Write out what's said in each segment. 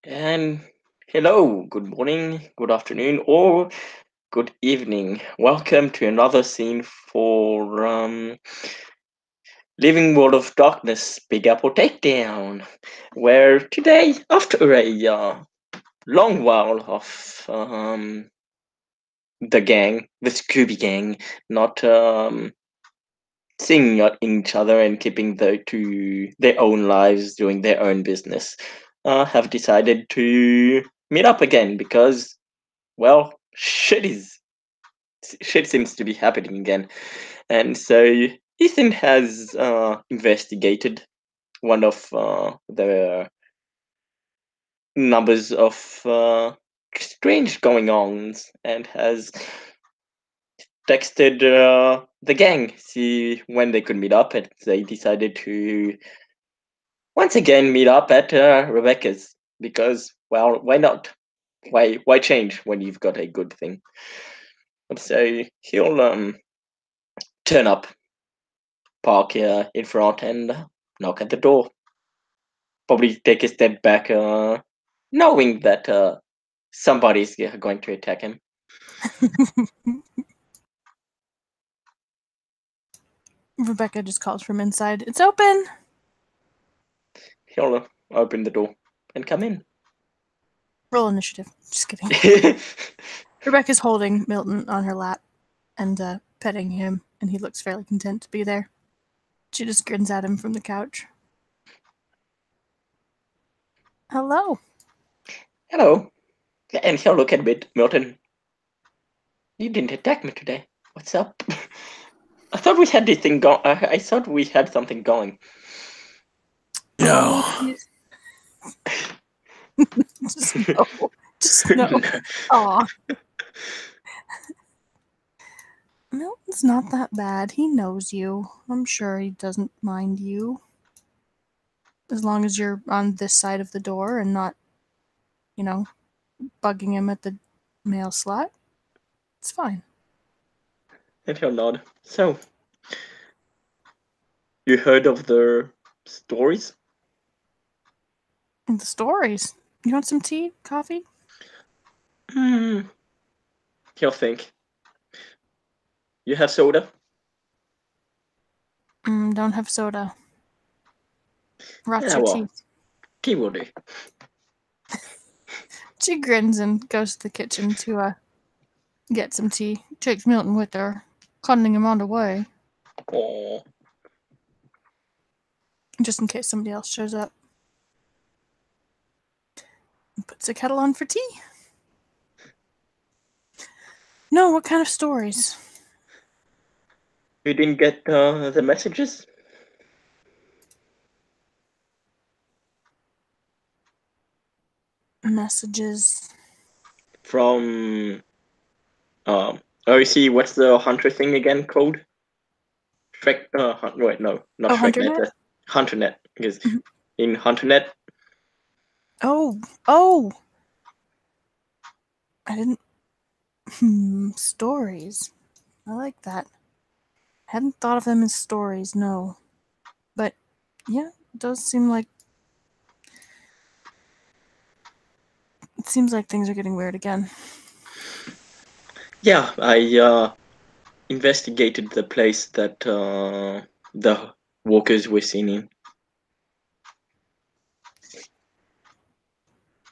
And hello, good morning, good afternoon, or good evening. Welcome to another scene for Living World of Darkness Big Apple Takedown, where today, after a long while of the gang, the Scooby Gang, not seeing each other and keeping to their own lives, doing their own business, have decided to meet up again because, well, shit seems to be happening again. And so Ethan has investigated one of the numbers of strange going ons and has texted the gang, see when they could meet up, and they decided to once again meet up at Rebecca's because, well, why not? Why change when you've got a good thing? So he'll turn up, park in front, and knock at the door. Probably take a step back, knowing that somebody's going to attack him. Rebecca just calls from inside. It's open! He'll open the door and come in. Roll initiative. Just kidding. Rebecca's holding Milton on her lap and petting him, and he looks fairly content to be there. She just grins at him from the couch. Hello. Hello. And he'll look at Milton. You didn't attack me today. What's up? I thought we had this thing going. I thought we had something going. No. Just no. Just no. Aw. Milton's not that bad. He knows you. I'm sure he doesn't mind you. As long as you're on this side of the door and not, bugging him at the mail slot, it's fine. And he'll nod. So, you heard of the stories? The stories. You want some tea? Coffee? He'll think. You have soda? Don't have soda. Rots your teeth. Tea will do. She grins and goes to the kitchen to get some tea. Takes Milton with her, cuddling him on the way. Aww. Just in case somebody else shows up. And puts a kettle on for tea. No, what kind of stories? You didn't get the messages? Messages. From OC, what's the hunter thing again called? Shrek, wait, no, not ShrekNet. HunterNet, because in HunterNet. Oh! I didn't. Stories. I like that. Hadn't thought of them as stories, no. But, yeah, it does seem like. It seems like things are getting weird again. Yeah, I investigated the place that the walkers were seen in.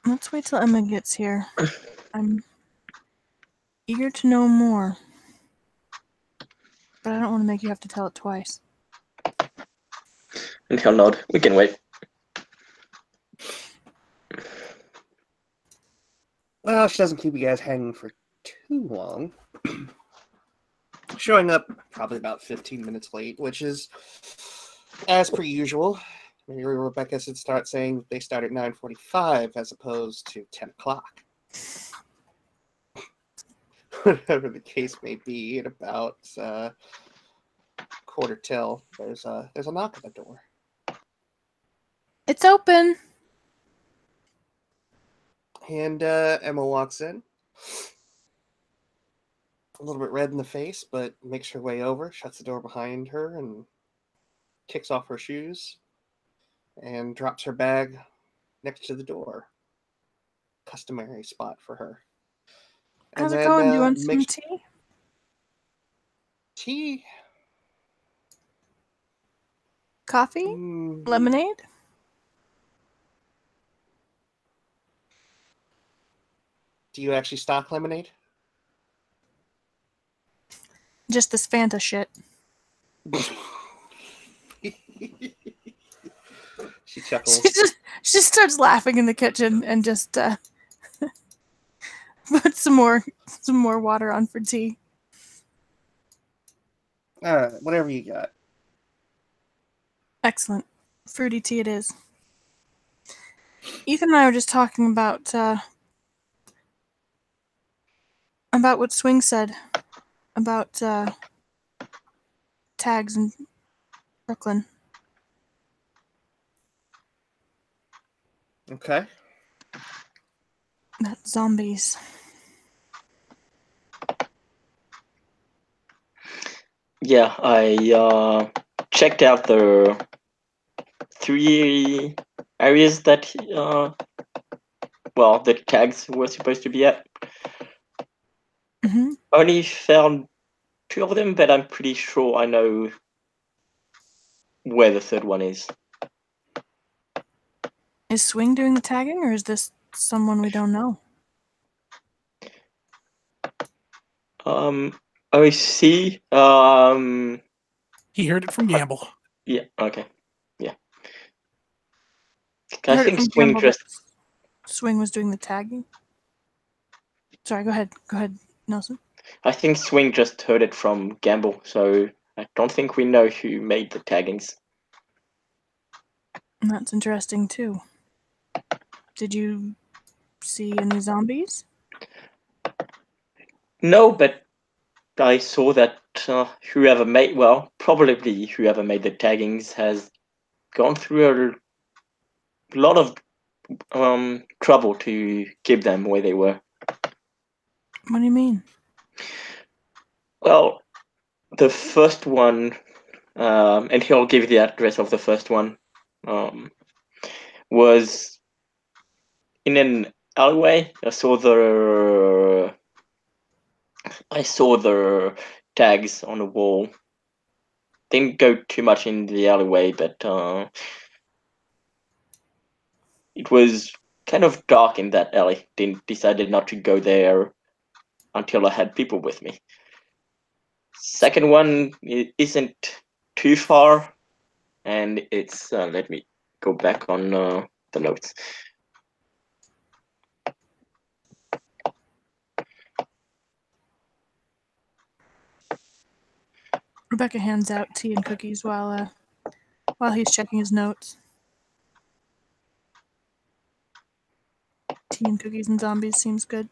Let's wait till Emma gets here. I'm eager to know more. But I don't want to make you have to tell it twice. And he'll nod. We can wait. Well, she doesn't keep you guys hanging for too long. Showing up probably about 15 minutes late, which is as per usual. Rebecca should start saying they start at 9:45 as opposed to 10 o'clock. Whatever the case may be, at about quarter till, there's a knock at the door. It's open! And Emma walks in. A little bit red in the face, but makes her way over, shuts the door behind her, and kicks off her shoes and drops her bag next to the door. customary spot for her. How's it going? Do you want some make tea? tea. Coffee? Mm, Lemonade? do you actually stock lemonade? Just this Fanta shit. She chuckles. She starts laughing in the kitchen and just put some more water on for tea. All right, whatever you got. Excellent. Fruity tea it is. Ethan and I were just talking about what Swing said about tags in Brooklyn. Okay. That zombies. Yeah, I checked out the 3 areas that the tags were supposed to be at. Mm-hmm. Only found 2 of them, but I'm pretty sure I know where the 3rd one is. Is Swing doing the tagging, or is this someone we don't know? I see. He heard it from Gamble. Yeah. Okay. Yeah. I I heard it think from Swing Gamble that just. Swing was doing the tagging. Sorry, go ahead. Go ahead, Nelson. I think Swing just heard it from Gamble, so I don't think we know who made the taggings. That's interesting too. Did you see any zombies? No, but I saw that probably whoever made the taggings has gone through a lot of trouble to keep them where they were. What do you mean? Well, the first one, and he'll give the address of the first one, was in an alleyway. I saw the tags on the wall. Didn't go too much in the alleyway, but it was kind of dark in that alley. Decided not to go there until I had people with me. Second one isn't too far, and it's let me go back on the notes. Rebecca hands out tea and cookies while he's checking his notes. Tea and cookies and zombies seems good.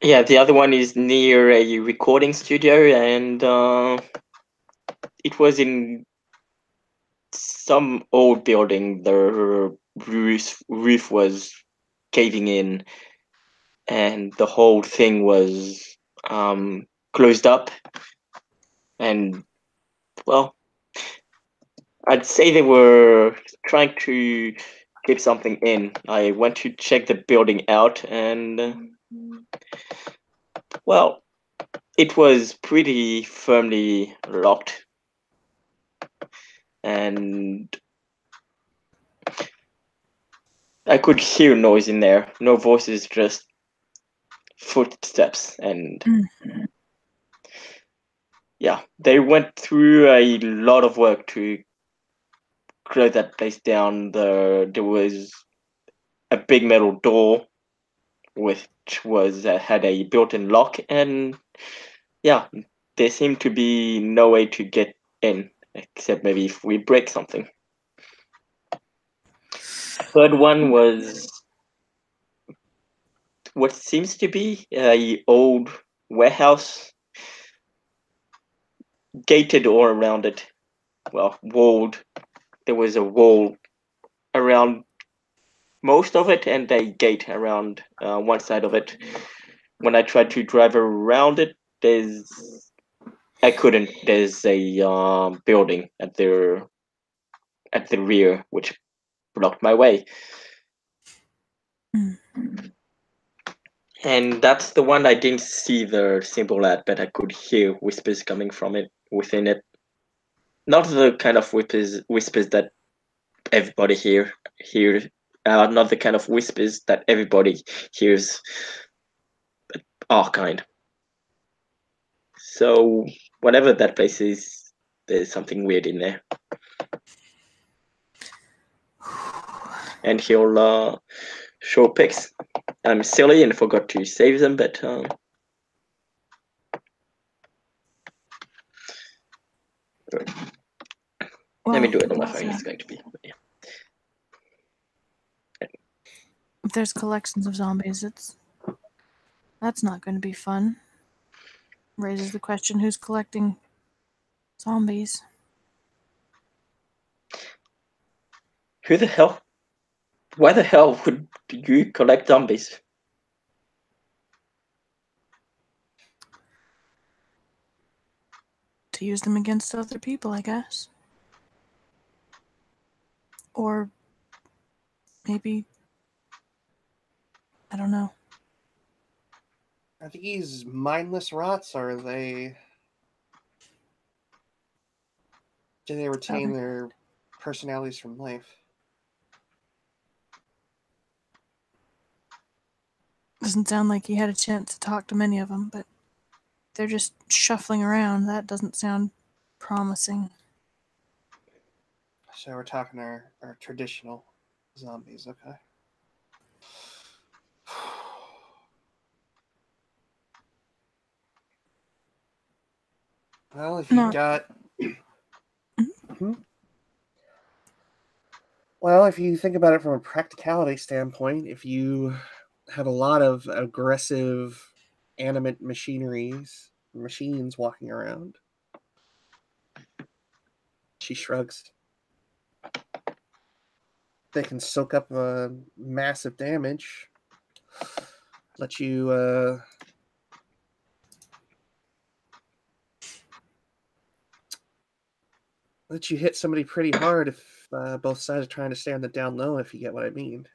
Yeah, the other one is near a recording studio, and it was in some old building. The roof was caving in, and the whole thing was closed up. And well, I'd say they were trying to keep something in. I went to check the building out, and well, it was pretty firmly locked. And I could hear noise in there. No voices, just footsteps. And yeah, they went through a lot of work to close that place down. There was a big metal door which was had a built-in lock, and yeah, there seemed to be no way to get in except maybe if we break something. Third one was what seems to be a old warehouse, gated all around it. Well, walled. There was a wall around most of it and a gate around one side of it. When I tried to drive around it, there's I couldn't. There's a building at the rear which blocked my way. Hmm. And that's the one I didn't see the symbol at, but I could hear whispers coming from it within it. Not the kind of whispers that everybody hears. Not the kind of whispers that everybody hears. But our kind. So whatever that place is, there's something weird in there. And he'll show pics. I'm silly and forgot to save them, but let me do it on my phone. It's going to be. Yeah. If there's collections of zombies, that's not going to be fun. Raises the question: who's collecting zombies? Who the hell? Why the hell would you collect zombies? To use them against other people, I guess. Or maybe, I don't know. Are these mindless rots, or are they? Do they retain their personalities from life? Doesn't sound like he had a chance to talk to many of them, but they're just shuffling around. That doesn't sound promising. So we're talking our traditional zombies, okay? Well, if you've got... Well, if you think about it from a practicality standpoint, if you have a lot of aggressive animate machines walking around, she shrugs. They can soak up massive damage. Let you hit somebody pretty hard if both sides are trying to stay on the down low, if you get what I mean.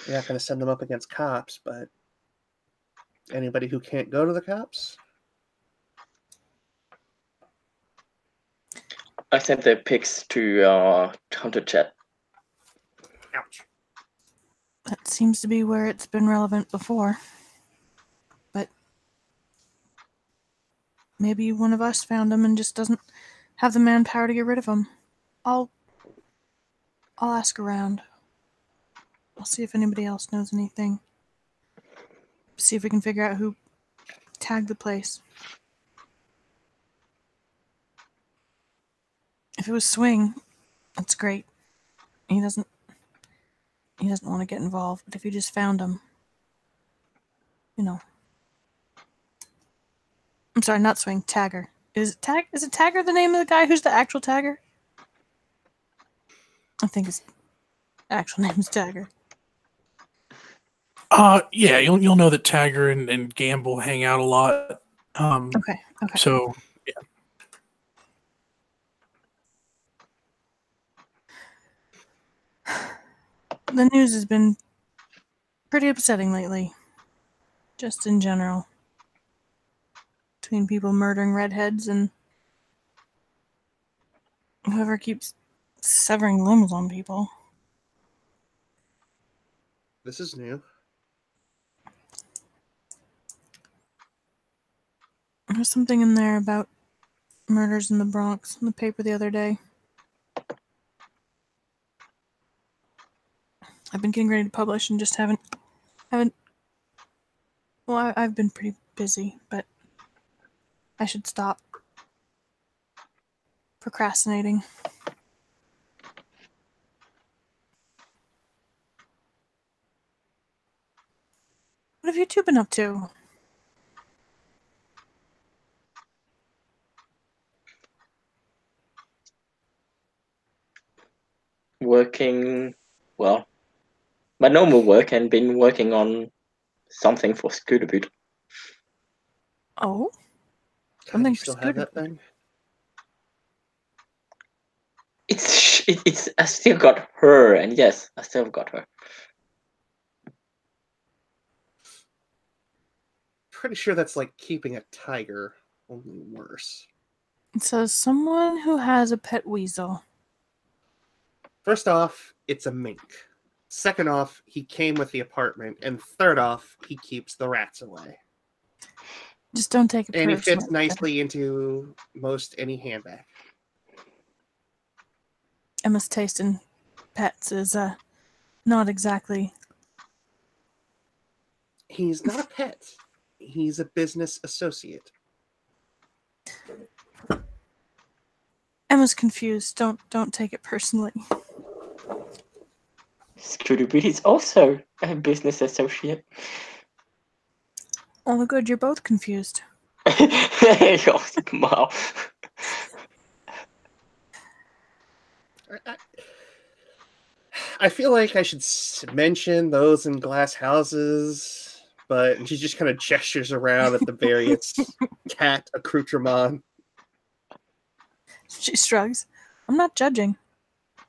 You're not going to send them up against cops, but anybody who can't go to the cops? I sent the pics to Hunter chat. Ouch. That seems to be where it's been relevant before. But maybe one of us found them and just doesn't have the manpower to get rid of them. I'll ask around. I'll see if anybody else knows anything. See if we can figure out who tagged the place. If it was Swing, that's great. He doesn't want to get involved, but if you just found him, you know. I'm sorry, not Swing, Tagger. Is it Tagger the name of the guy who's the actual Tagger? I think his actual name is Tagger. Yeah, you'll know that Tagger and Gamble hang out a lot. Okay. So, yeah. The news has been pretty upsetting lately. Just in general. Between people murdering redheads and whoever keeps severing limbs on people. This is new. There's something in there about murders in the Bronx in the paper the other day. I've been getting ready to publish and just haven't. Well, I've been pretty busy, but I should stop procrastinating. What have you two been up to? Working, well, my normal work, and been working on something for Scooter Boot. Oh? Something you for still have Scooter. that thing? It's I still got her, and yes, I still got her. Pretty sure that's like keeping a tiger, only worse. It says someone who has a pet weasel. First off, it's a mink. Second off, he came with the apartment. And third off, he keeps the rats away. Just don't take it And he personally. fits nicely into most any handbag. Emma's taste in pets is not exactly. He's not a pet. He's a business associate. Emma's confused. Don't take it personally. Scooter is also a business associate. Oh, good, you're both confused. Wow. I feel like I should mention those in glass houses, but she just kind of gestures around at the various cat accoutrement. She shrugs. I'm not judging.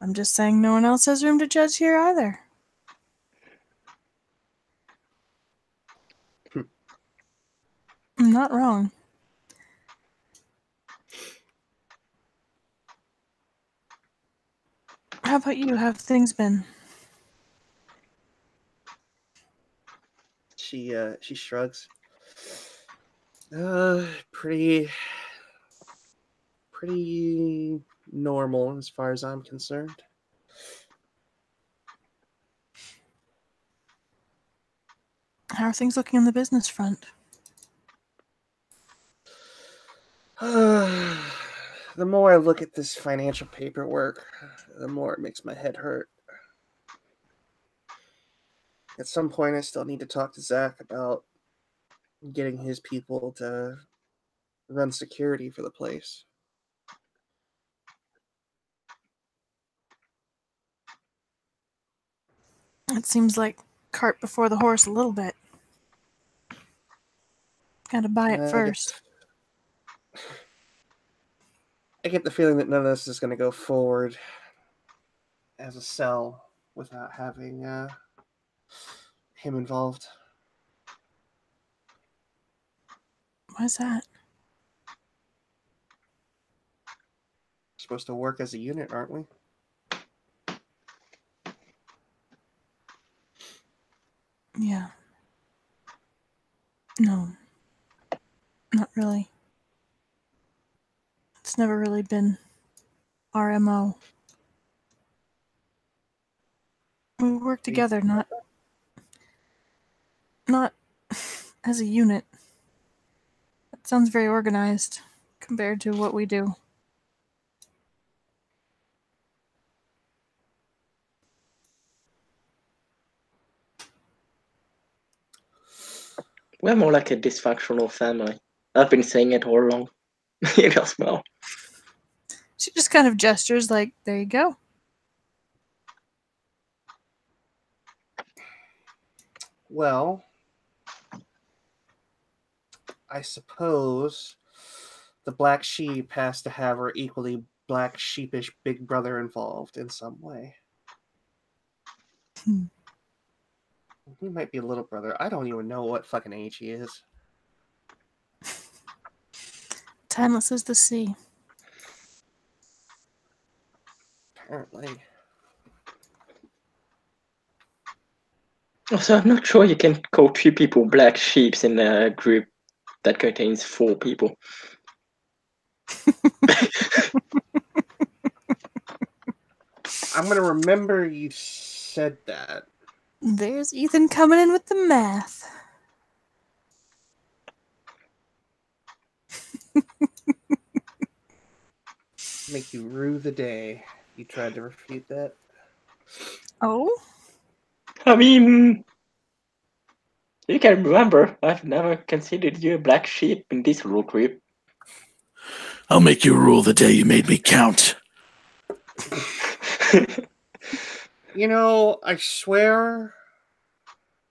I'm just saying no one else has room to judge here either. I'm not wrong. How about you? How have things been? She shrugs. Pretty normal as far as I'm concerned. How are things looking on the business front? The more I look at this financial paperwork, the more it makes my head hurt. At some point, I still need to talk to Zach about getting his people to run security for the place. It seems like cart before the horse a little bit. Gotta buy it first. I get the feeling that none of this is going to go forward as a cell without having him involved. Why's that? We're supposed to work as a unit, aren't we? Yeah. No. Not really. It's never really been our MO. We work together, not as a unit. That sounds very organized compared to what we do. We're more like a dysfunctional family. I've been saying it all along. You know, well. She just kind of gestures like, there you go. Well, I suppose the black sheep has to have her equally black sheepish big brother involved in some way. He might be a little brother. I don't even know what fucking age he is. Timeless as the sea. Apparently. Also, I'm not sure you can call 2 people black sheeps in a group that contains 4 people. I'm going to remember you said that. There's Ethan coming in with the math. Make you rue the day you tried to refute that. Oh? I mean, you can remember, I've never considered you a black sheep in this rule group. I'll make you rule the day you made me count. You know, I swear,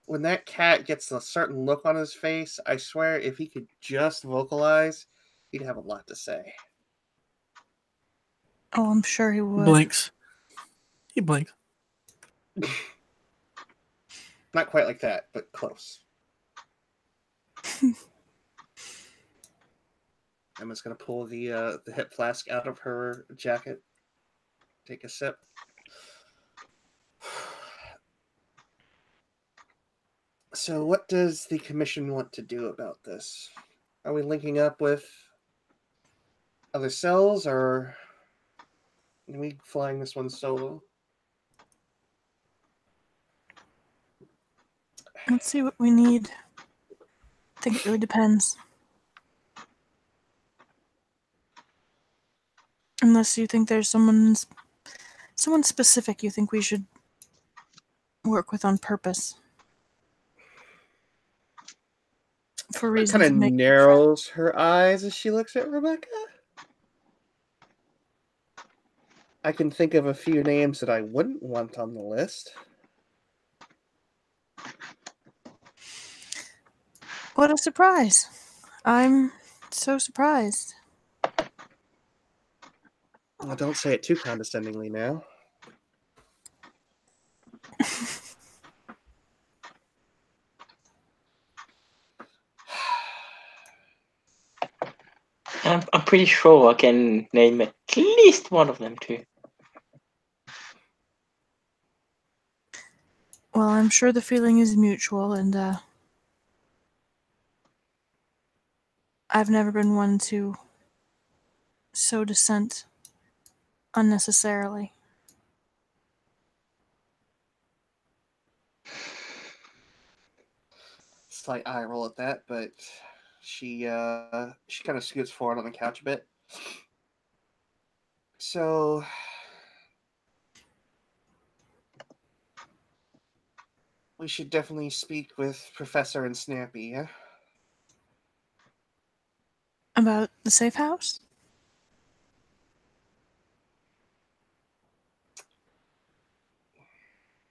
when that cat gets a certain look on his face, I swear if he could just vocalize, He'd have a lot to say. Oh, I'm sure he would. Blinks. He blinks. Not quite like that, but close. Emma's gonna pull the hip flask out of her jacket. Take a sip. So, what does the commission want to do about this? Are we linking up with other cells, or are we flying this one solo? Let's see what we need. I think it really depends. Unless you think there's someone specific you think we should work with on purpose. For It reasons kind of of making narrows her eyes as she looks at Rebecca. I can think of a few names that I wouldn't want on the list. What a surprise. I'm so surprised. Well, don't say it too condescendingly now. I'm pretty sure I can name at least one of them too. Well, I'm sure the feeling is mutual, and I've never been one to sow dissent unnecessarily. Slight eye roll at that, but she kind of scoots forward on the couch a bit. So, we should definitely speak with Professor and Snappy, yeah? About the safe house?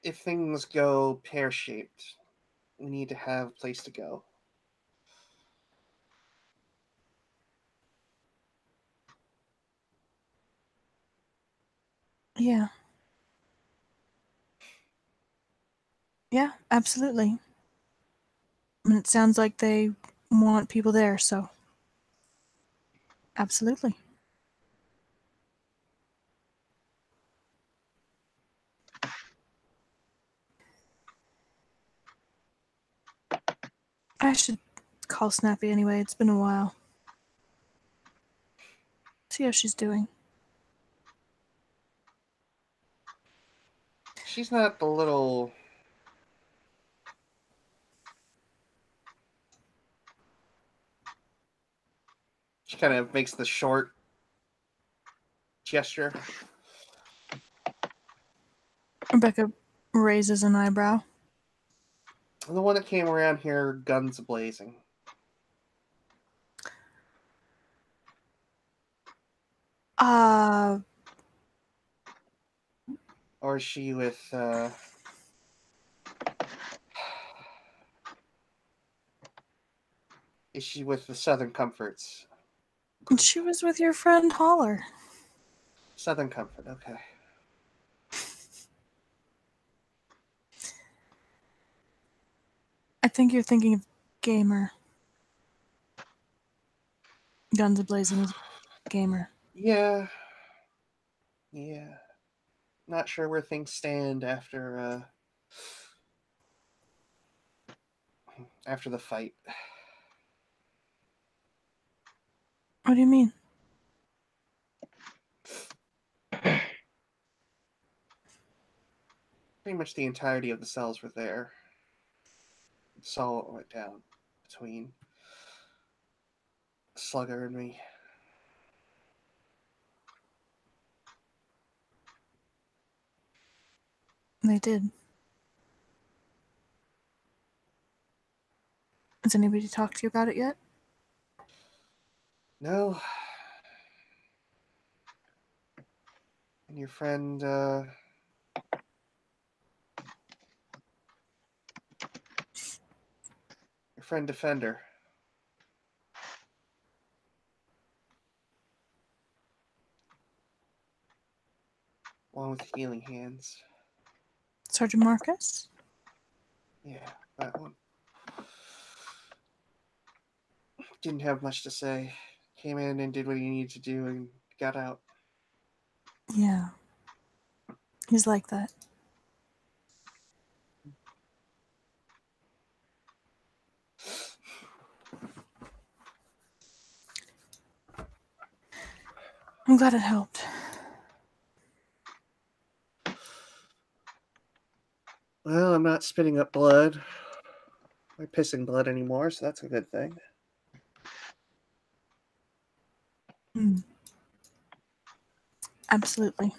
If things go pear-shaped, we need to have a place to go. Yeah. Yeah, absolutely. I mean, it sounds like they want people there, so. Absolutely. I should call Snappy anyway. It's been a while. See how she's doing. She's not the little... She kind of makes the short gesture. Rebecca raises an eyebrow. The one that came around here, guns blazing. Or is she with, is she with the Southern Comforts? She was with your friend Holler. Southern Comfort, okay. I think you're thinking of Gamer. Guns Blazing is Gamer. Yeah. Yeah. Not sure where things stand after the fight. What do you mean? Pretty much the entirety of the cells were there. Saw what went down between Slugger and me. They did. Has anybody talked to you about it yet? No. And your friend, your friend Defender. One with healing hands. Sergeant Marcus? Yeah, that one. Didn't have much to say. Came in and did what he needed to do and got out. Yeah. He's like that. I'm glad it helped. Well, I'm not spitting up blood or pissing blood anymore, so that's a good thing. Absolutely.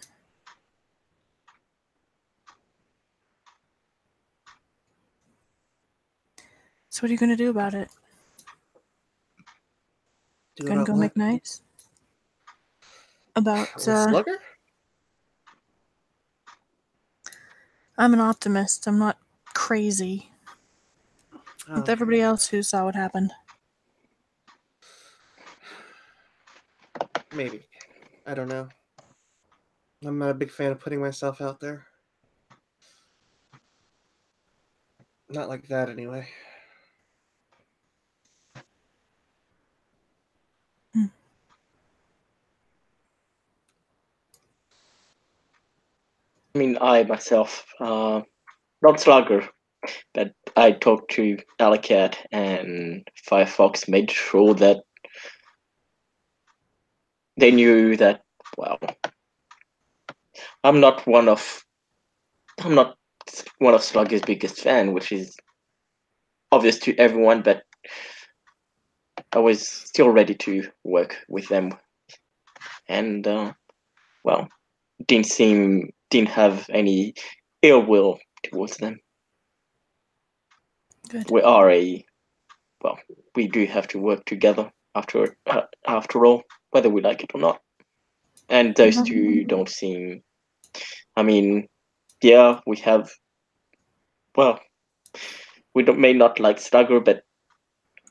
So what are you going to do about it? Gonna go make nice? About, With Slugger? I'm an optimist. I'm not crazy. Oh, With everybody else who saw what happened. maybe. I don't know. I'm not a big fan of putting myself out there. Not like that, anyway. I mean, I myself, not Slugger, but I talked to Alicat and Firefox, made sure that they knew that, well, I'm not one of Slugger's biggest fan, which is obvious to everyone, but I was still ready to work with them. And, well, didn't have any ill will towards them. Good. We do have to work together after all, whether we like it or not. And those two don't seem. I mean, yeah, we have. Well, may not like Slugger, but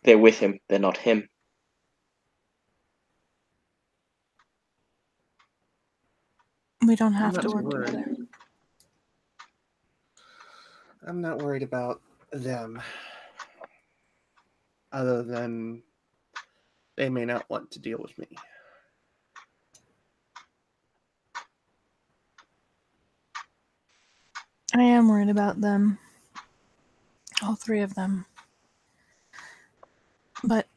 they're with him. They're not him. We don't have to work together. I'm not worried about them. Other than they may not want to deal with me. I am worried about them. All three of them. But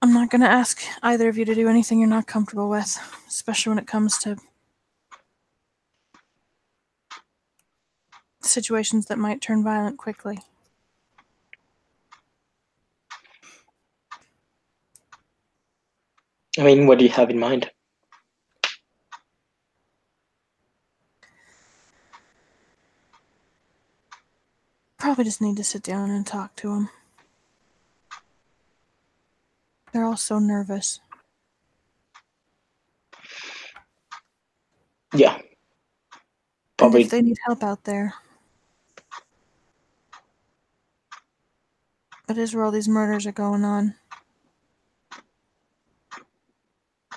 I'm not going to ask either of you to do anything you're not comfortable with, especially when it comes to situations that might turn violent quickly. I mean, what do you have in mind? Probably just need to sit down and talk to them. They're all so nervous. Yeah. And if they need help out there, that is where all these murders are going on.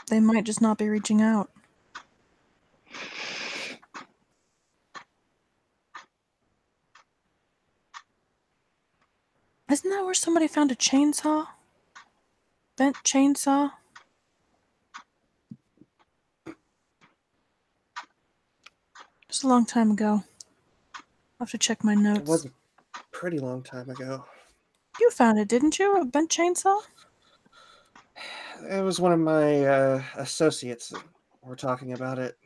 They might just not be reaching out. Isn't that where somebody found a chainsaw? Bent chainsaw? Just a long time ago. I'll have to check my notes. It was a pretty long time ago. You found it, didn't you? A bent chainsaw? It was one of my associates that were talking about it.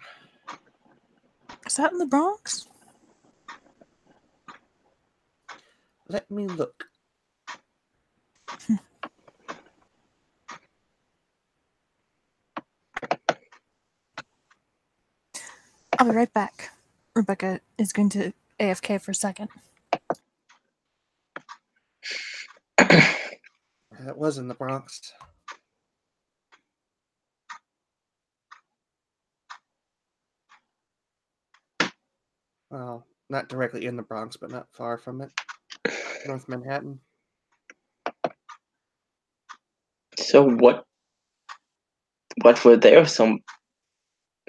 Is that in the Bronx? Let me look. I'll be right back. Rebecca is going to AFK for a second. It was in the Bronx. Well, not directly in the Bronx, but not far from it. North Manhattan. So what were there?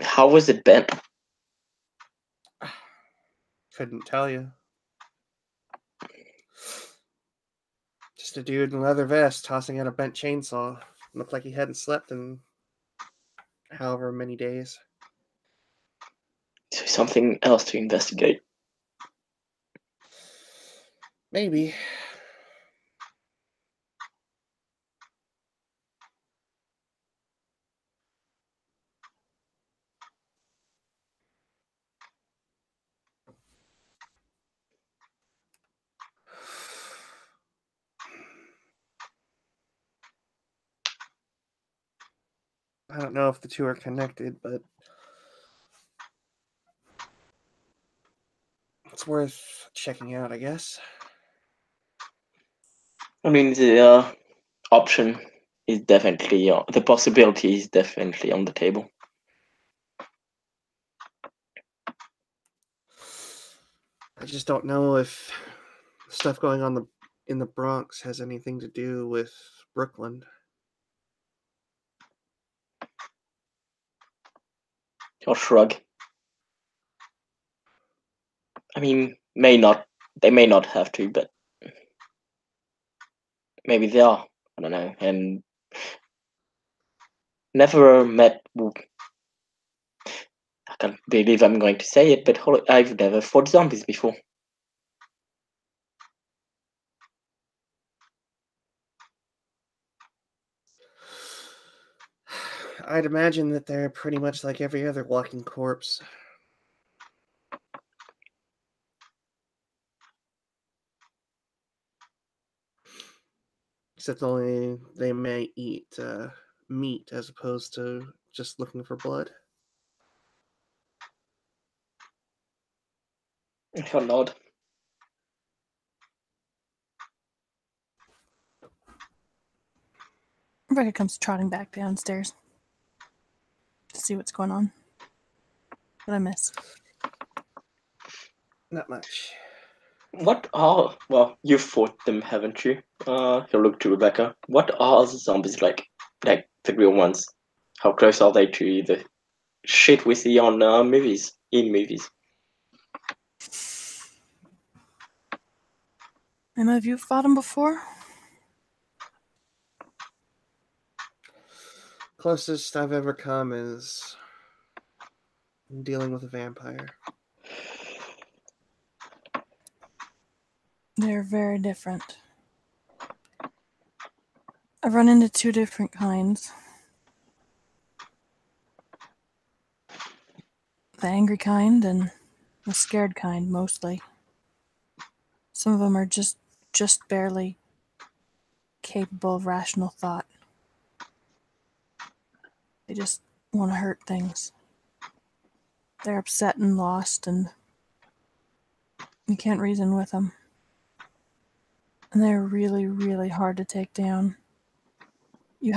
How was it bent? Couldn't tell you. Just a dude in a leather vest tossing out a bent chainsaw. Looked like he hadn't slept in however many days. So something else to investigate. Maybe. I don't know if the two are connected, but it's worth checking out, I guess. I mean, the option is definitely the possibility is definitely on the table. I just don't know if stuff going on in the Bronx has anything to do with Brooklyn. Or shrug. I mean, may not. They may not have to, but maybe they are. I don't know. And never met. I can't believe I'm going to say it, but I've never fought zombies before. I'd imagine that they're pretty much like every other walking corpse. Except only they may eat meat as opposed to just looking for blood. I'll nod. Rebecca comes trotting back downstairs to see what's going on. What I miss? Not much. What are you fought them, haven't you? He'll look to Rebecca. What are the zombies like? Like the real ones? How close are they to the shit we see on movies? In movies? Emma, have you fought him before? Closest I've ever come is dealing with a vampire. They're very different. I've run into two different kinds. The angry kind and the scared kind, mostly. Some of them are just barely capable of rational thought. They just want to hurt things. They're upset and lost, and you can't reason with them. And they're really, really hard to take down. You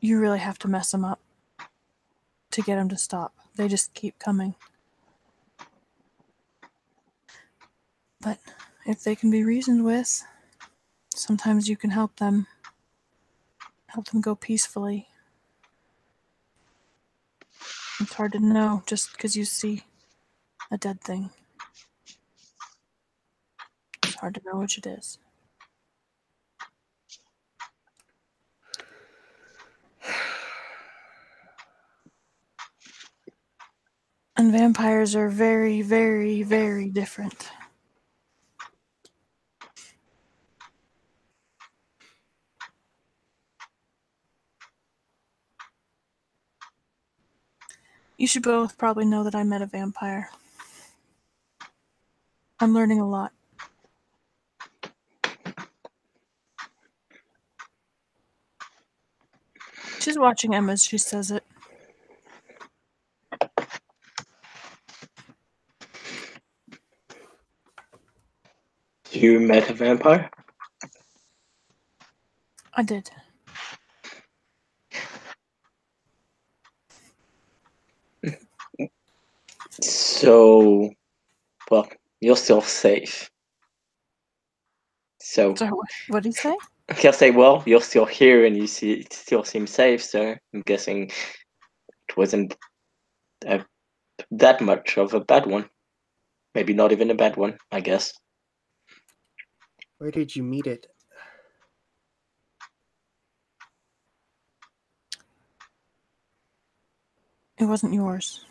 really have to mess them up to get them to stop. They just keep coming. But if they can be reasoned with, sometimes you can help them go peacefully. It's hard to know just because you see a dead thing. It's hard to know which it is. And vampires are very, very, very different. You should both probably know that I met a vampire. I'm learning a lot. She's watching Emma as she says it. You met a vampire? I did. So, well, you're still safe. So What did he say? he'll say, well, you're still here and you still seem safe, so I'm guessing it wasn't that much of a bad one. Maybe not even a bad one, I guess. Where did you meet it? It wasn't yours.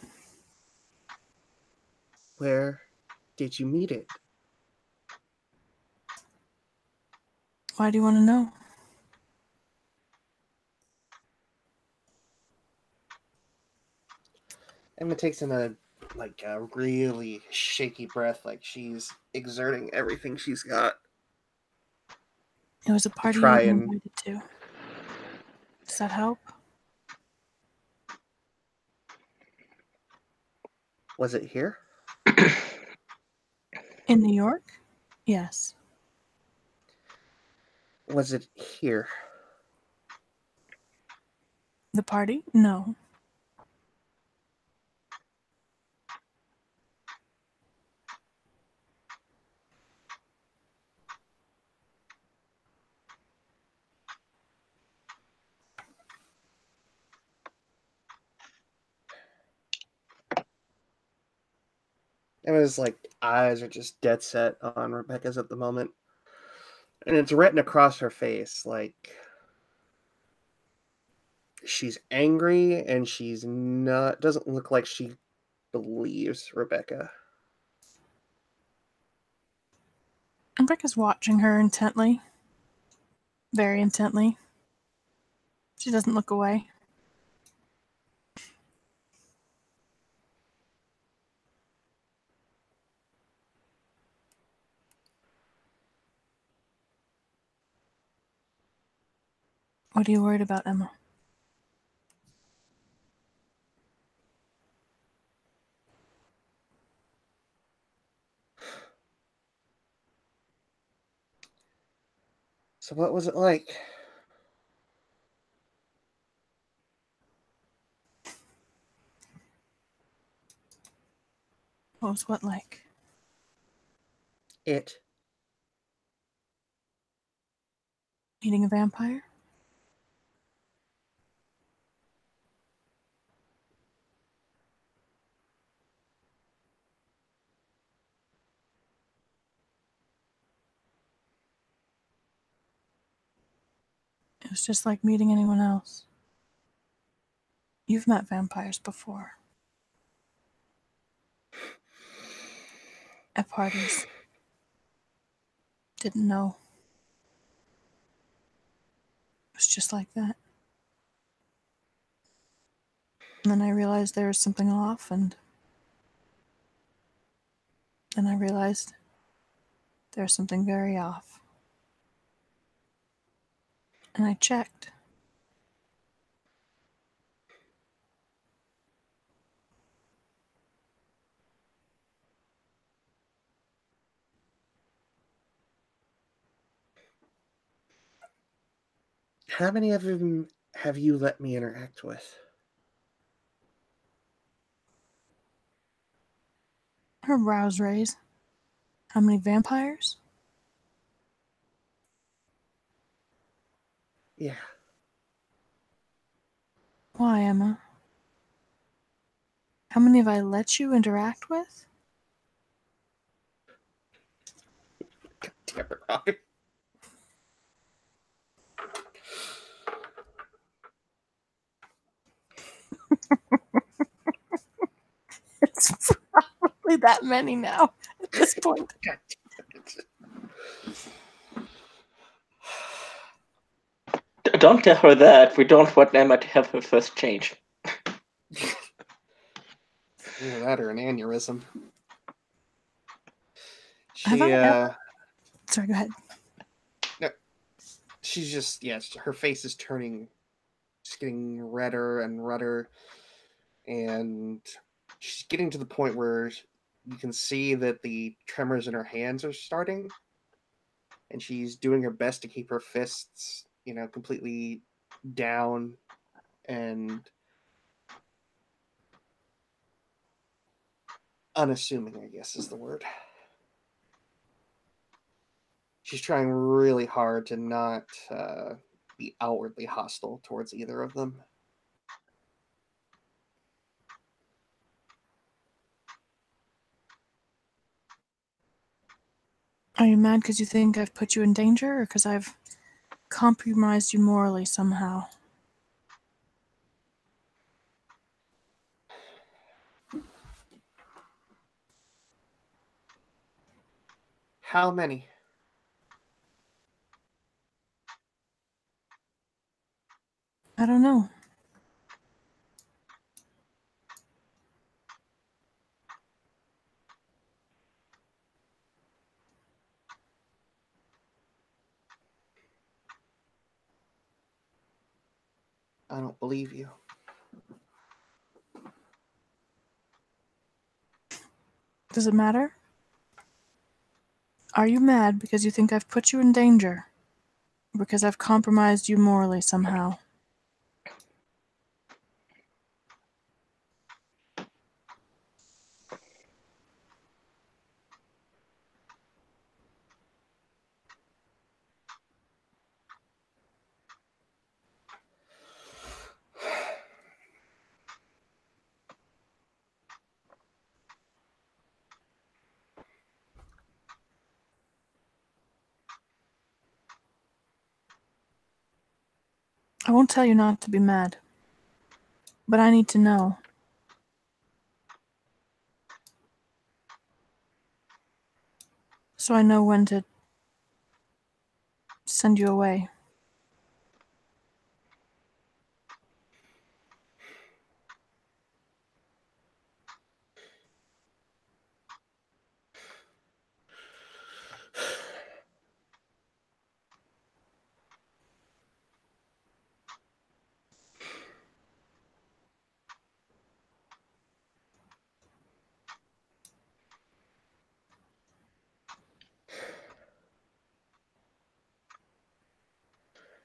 Where did you meet it? Why do you want to know? Emma takes in a really shaky breath, like she's exerting everything she's got. It was a party you try weren't and- invited to. Does that help? Was it here? In New York? Yes. Was it here? The party? No. Emma's eyes are just dead set on Rebecca's at the moment. And it's written across her face, she's angry and she's not, doesn't look like she believes Rebecca. Rebecca's watching her intently. Very intently. She doesn't look away. What are you worried about, Emma? So what was it like? What was what like? It. Meeting a vampire? It was just like meeting anyone else. You've met vampires before. At parties. Didn't know. It was just like that. And then I realized there was something off, and then I realized there was something very off. And I checked. How many of them have you let me interact with? Her brows raise. How many vampires? Yeah. Why, Emma? How many have I let you interact with? Damn it, Robin. It's probably that many now at this point. God damn it. Don't tell her that. We don't want Emma to have her first change. Either that or an aneurysm. Have I ever... Sorry, go ahead. No, she's just, yes, her face is turning, just getting redder and redder, and she's getting to the point where you can see that the tremors in her hands are starting, and she's doing her best to keep her fists, completely down and unassuming, I guess is the word. She's trying really hard to not be outwardly hostile towards either of them. Are you mad because you think I've put you in danger, or because I've compromised you morally somehow? How many? I don't know. I don't believe you. Does it matter? Are you mad because you think I've put you in danger? Or because I've compromised you morally somehow? I won't tell you not to be mad. But I need to know. So I know when to send you away.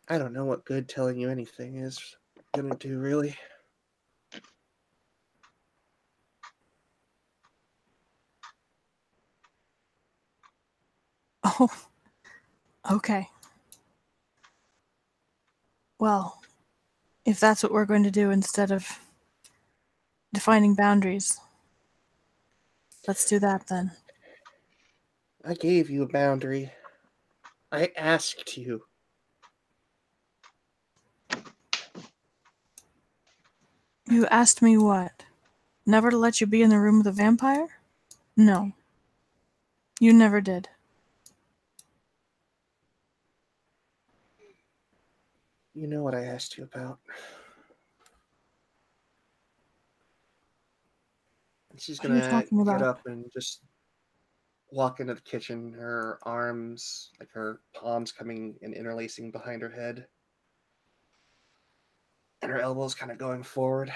I don't know what good telling you anything is gonna do, really. Oh, okay. Well, if that's what we're going to do instead of defining boundaries, let's do that then. I gave you a boundary. I asked you. You asked me what? Never to let you be in the room with a vampire? No. You never did. You know what I asked you about. And she's What are you gonna talking get about? up and just walk into the kitchen, her arms, like her palms coming and interlacing behind her head, and her elbows kind of going forward.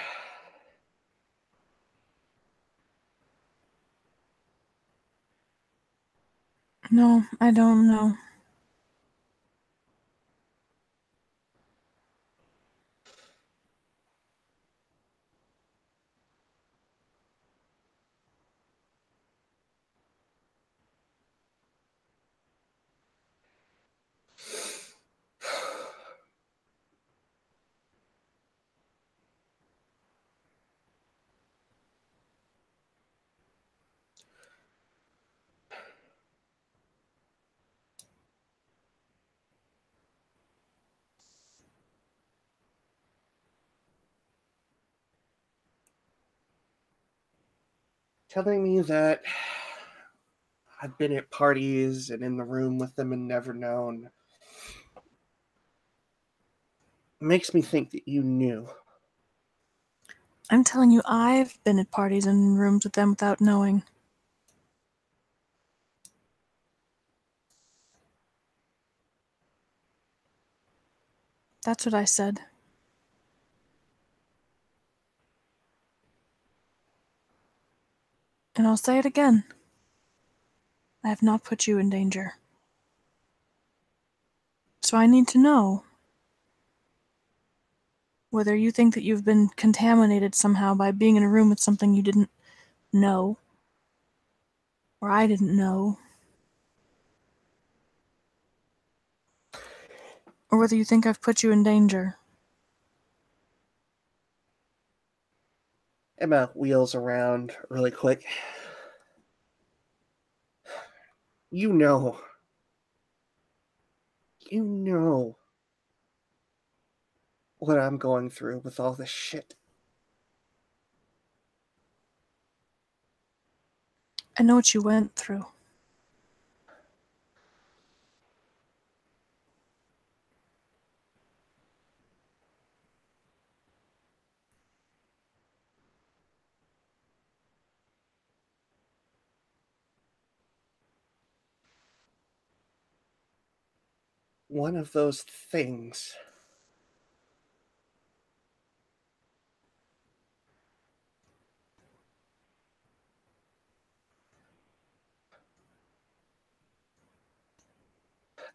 No, I don't know. Telling me that I've been at parties and in the room with them and never known makes me think that you knew. I'm telling you, I've been at parties and rooms with them without knowing. That's what I said. And I'll say it again. I have not put you in danger. So I need to know whether you think that you've been contaminated somehow by being in a room with something you didn't know, or I didn't know, or whether you think I've put you in danger. Emma wheels around really quick. You know You know what I'm going through with all this shit. I know what you went through. One of those things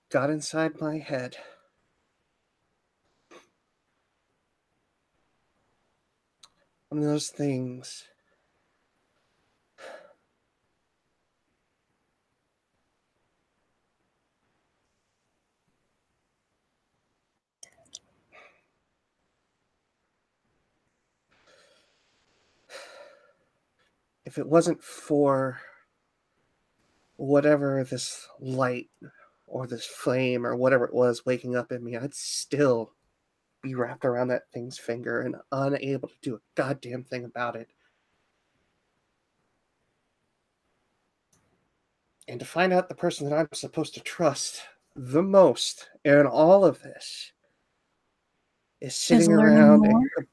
got inside my head. One of those things if it wasn't for whatever this light or this flame or whatever it was waking up in me, I'd still be wrapped around that thing's finger and unable to do a goddamn thing about it. And to find out the person that I'm supposed to trust the most in all of this is sitting around and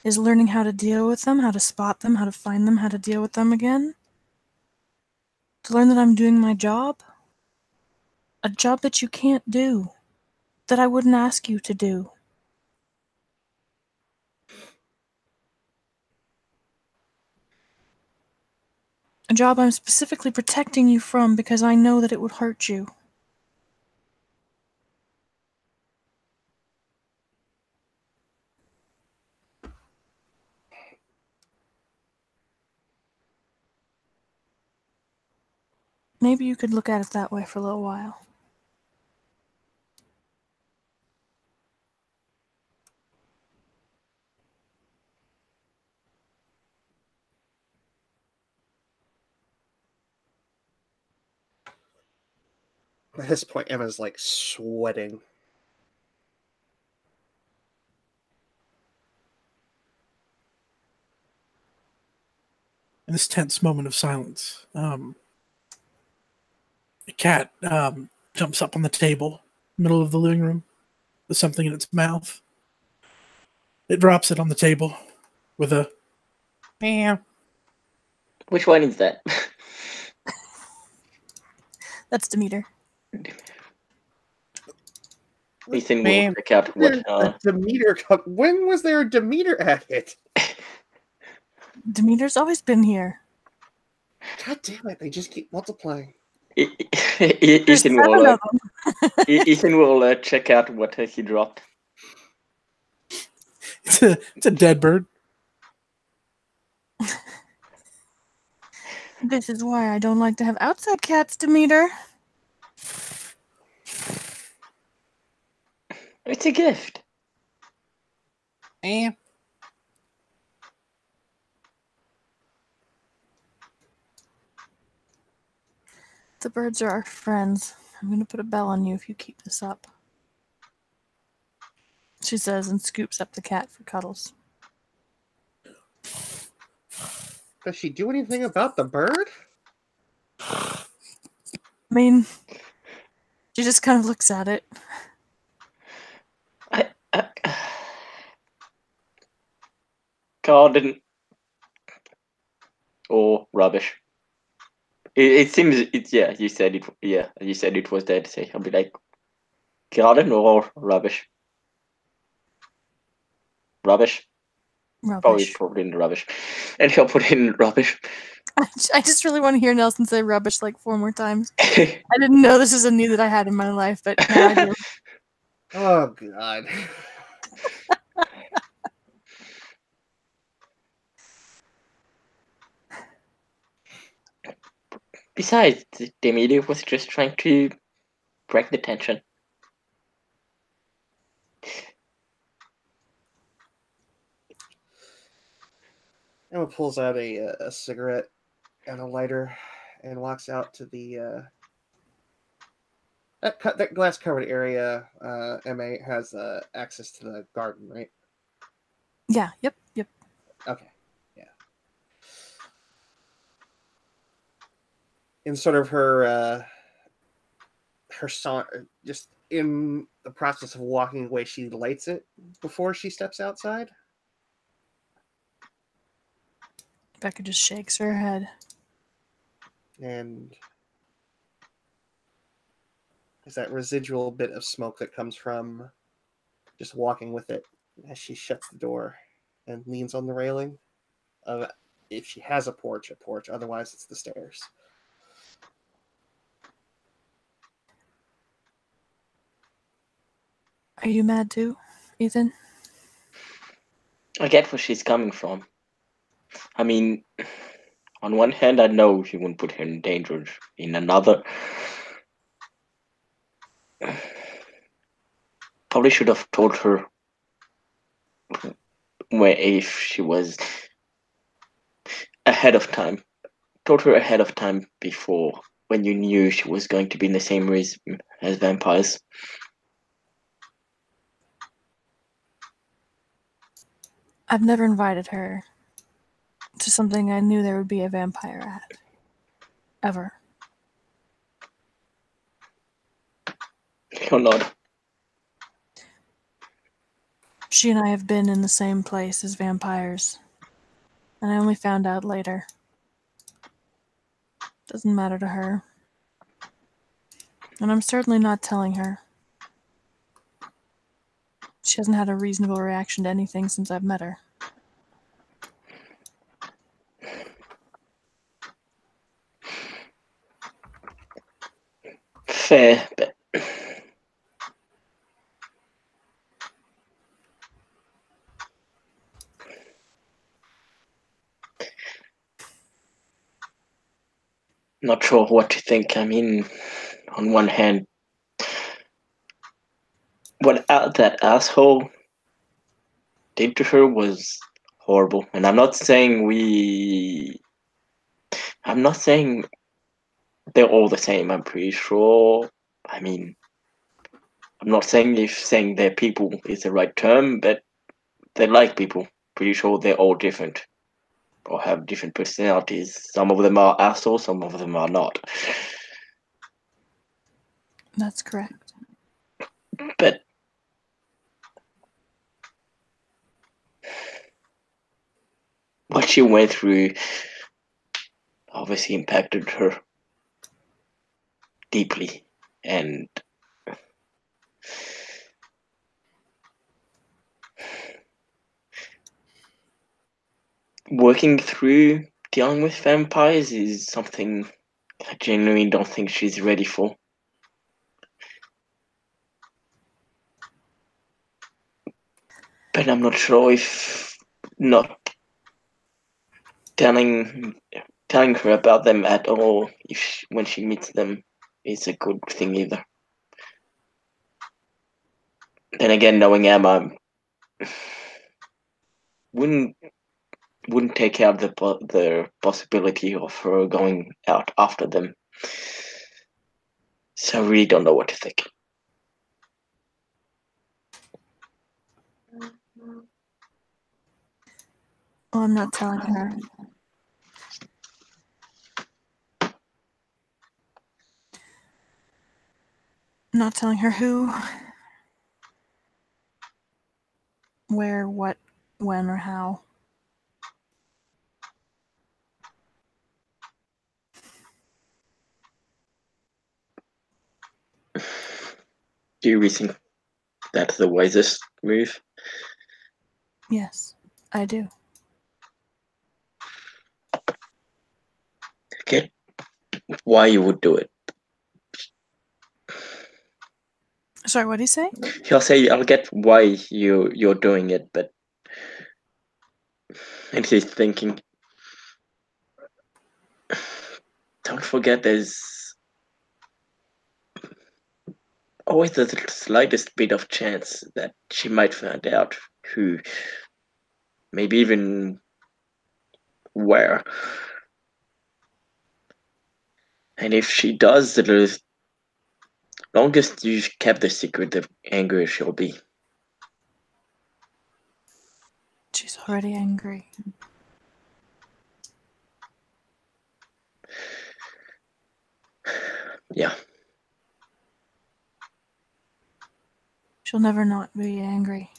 is learning how to deal with them, how to spot them, how to find them, how to deal with them again. To learn that I'm doing my job. A job that you can't do. That I wouldn't ask you to do. A job I'm specifically protecting you from because I know that it would hurt you. Maybe you could look at it that way for a little while. at this point Emma's like sweating. In this tense moment of silence, a cat jumps up on the table, middle of the living room, with something in its mouth. It drops it on the table with a meow. Which one is that? That's Demeter. Ethan will check out what. A Demeter. When was there a Demeter at it? Demeter's always been here. God damn it! They just keep multiplying. There's Ethan 7 will. of them. Ethan will check out what he dropped. It's a dead bird. This is why I don't like to have outside cats, Demeter. It's a gift. Meow. The birds are our friends. I'm gonna put a bell on you if you keep this up. She says and scoops up the cat for cuddles. Does she do anything about the bird? I mean, she just kind of looks at it. Garden or rubbish. It seems it's yeah. You said it. Yeah, you said it was dead. So I'll be like, garden or rubbish. Rubbish. Rubbish. Probably in the rubbish, and he'll put it in rubbish. I just really want to hear Nelson say rubbish like 4 more times. I didn't know this is a need that I had in my life, but now I do. Oh God. Besides, the media was just trying to break the tension. Emma pulls out a cigarette and a lighter and walks out to the that glass covered area, MA has access to the garden, right? Yeah, yep. Okay, yeah. In sort of her song, just in the process of walking away, she lights it before she steps outside. Becca just shakes her head. And there's that residual bit of smoke that comes from just walking with it as she shuts the door and leans on the railing. If she has a porch. Otherwise, it's the stairs. Are you mad too, Ethan? I get where she's coming from. I mean, on one hand, I know she wouldn't put her in danger. In another, probably should have told her where if she was ahead of time. Told her ahead of time before, when you knew she was going to be in the same race as vampires. I've never invited her to something I knew there would be a vampire at. Ever. You're not. She and I have been in the same place as vampires, and I only found out later. Doesn't matter to her. And I'm certainly not telling her. She hasn't had a reasonable reaction to anything since I've met her. Fair, but not sure what to think. I mean, on one hand, what that asshole did to her was horrible. And I'm not saying they're all the same. I'm pretty sure. I mean, I'm not saying if saying they're people is the right term, but they're like people. Pretty sure they're all different or have different personalities. Some of them are assholes, some of them are not. That's correct. But what she went through obviously impacted her deeply, and working through dealing with vampires is something I genuinely don't think she's ready for. But I'm not sure if not telling her about them at all, if when she meets them, is a good thing either. Then again, knowing Emma, wouldn't take out the possibility of her going out after them. So I really don't know what to think. Well, I'm not telling her. I'm not telling her who, where, what, when, or how. Do you really think that's the wisest move? Yes, I do. Get why you would do it. Sorry, what did he say? I'll get why you're doing it, but and he's thinking, don't forget there's always the slightest bit of chance that she might find out who, maybe even where. And if she does, longest you've kept the secret, the angrier she'll be. She's already angry. Yeah. She'll never not be angry.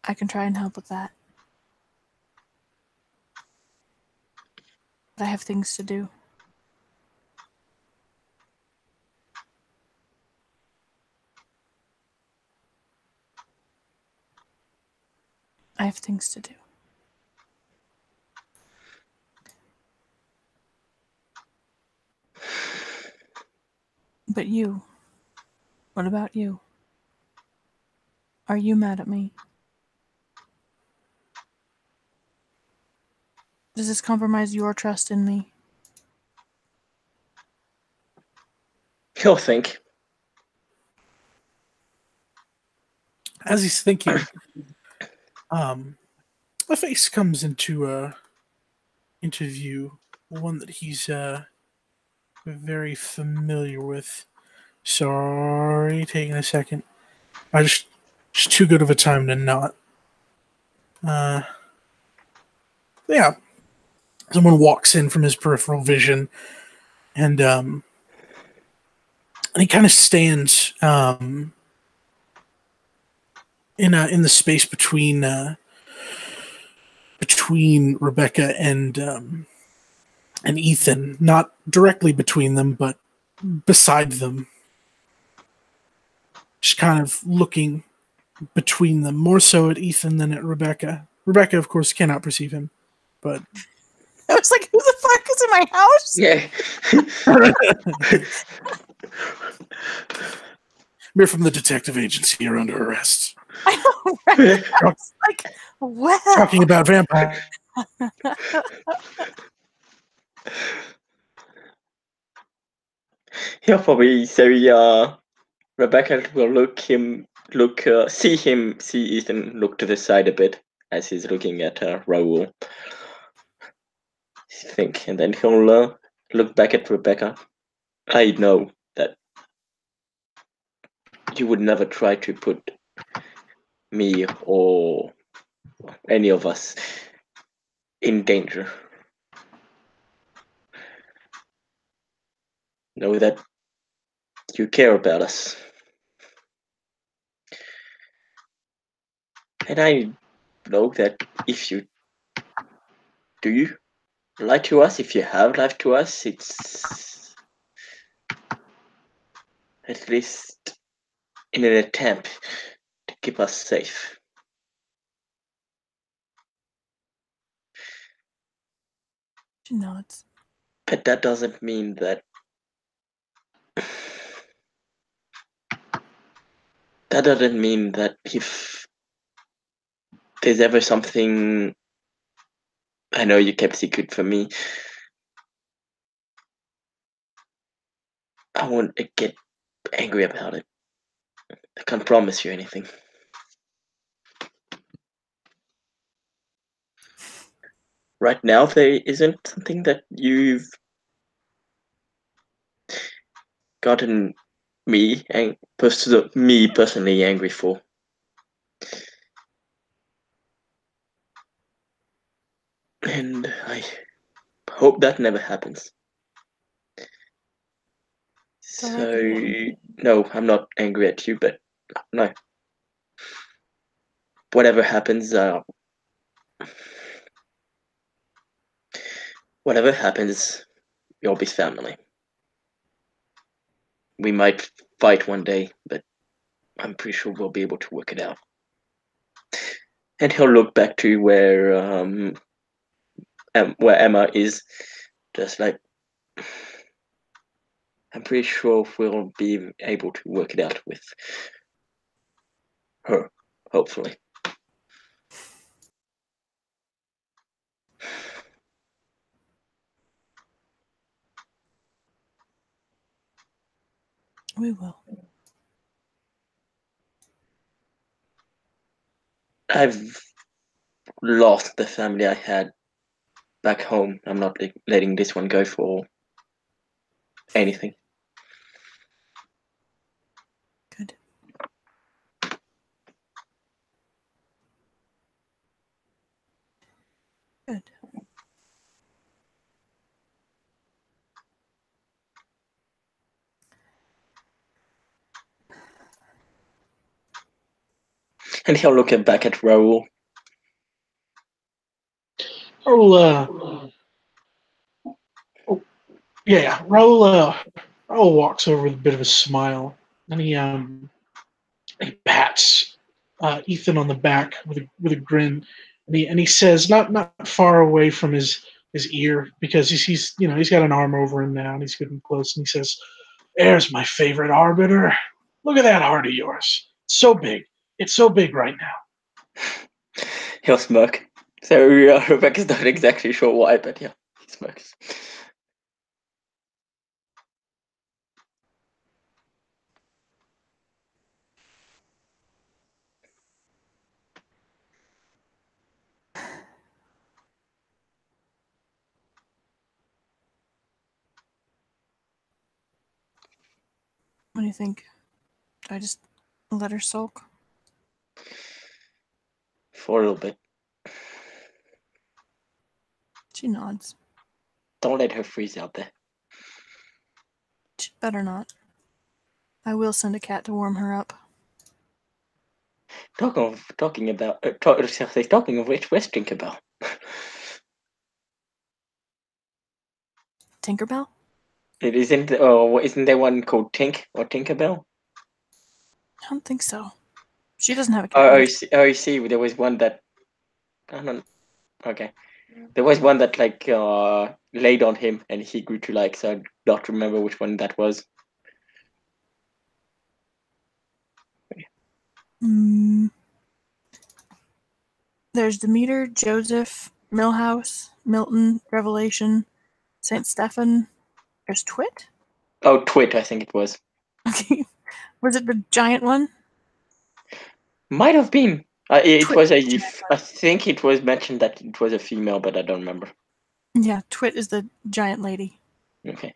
I can try and help with that. But I have things to do. I have things to do. But you, what about you? Are you mad at me? Does this compromise your trust in me? He'll think. As he's thinking, a face comes into view, one that he's very familiar with. Sorry, taking a second. I just too good of a time to not. Yeah, someone walks in from his peripheral vision, and he kind of stands in the space between Rebecca and Ethan, not directly between them, but beside them. Just kind of looking between them, more so at Ethan than at Rebecca. Rebecca, of course, cannot perceive him, but I was like, who the fuck is in my house? Yeah. we're from the detective agency. You're under arrest. I know, right? I was like, well. Talking about vampires. He'll probably say, Rebecca will see Ethan look to the side a bit as he's looking at Raoul. Think, and then he'll look back at Rebecca. I know that you would never try to put me or any of us in danger. Know that you care about us. And I know that if you do lie to us, if you have lied to us, it's at least in an attempt to keep us safe. She nods. But that doesn't mean that if there's ever something I know you kept secret from me, I won't get angry about it. I can't promise you anything. Right now, there isn't something that you've gotten me personally angry for. And I hope that never happens. So, no, I'm not angry at you, but no. Whatever happens, you'll be family. We might fight one day, but I'm pretty sure we'll be able to work it out. And he'll look back to where Emma is, just like, I'm pretty sure we'll be able to work it out with her, hopefully. We will. I've lost the family I had back home. I'm not letting this one go for anything. Good. Good. And he'll look back at Raoul. Raul, Raul walks over with a bit of a smile, and he pats Ethan on the back with a grin, and he says, not far away from his ear, because he's got an arm over him now, and he's getting close, and he says, "There's my favorite arbiter. Look at that heart of yours. It's so big. It's so big right now." He'll smirk. So Rebecca's not exactly sure why, but yeah, he smirks. What do you think? Do I just let her sulk? For a little bit. She nods. Don't let her freeze out there. She'd better not. I will send a cat to warm her up. Talking of which, where's Tinkerbell? Tinkerbell? It isn't. Isn't there one called Tink or Tinkerbell? I don't think so. She doesn't have a cat. I see. There was one that. I don't. Okay. There was one that laid on him and he grew to like. So I don't remember which one that was. There's Demeter, Joseph, Millhouse, Milton, Revelation, Saint Stephen. There's Twit? Oh, Twit, I think it was. Okay. Was it the giant one? Might have been. It Twit. was a. I think it was mentioned that it was a female, but I don't remember. Yeah, Twit is the giant lady. Okay.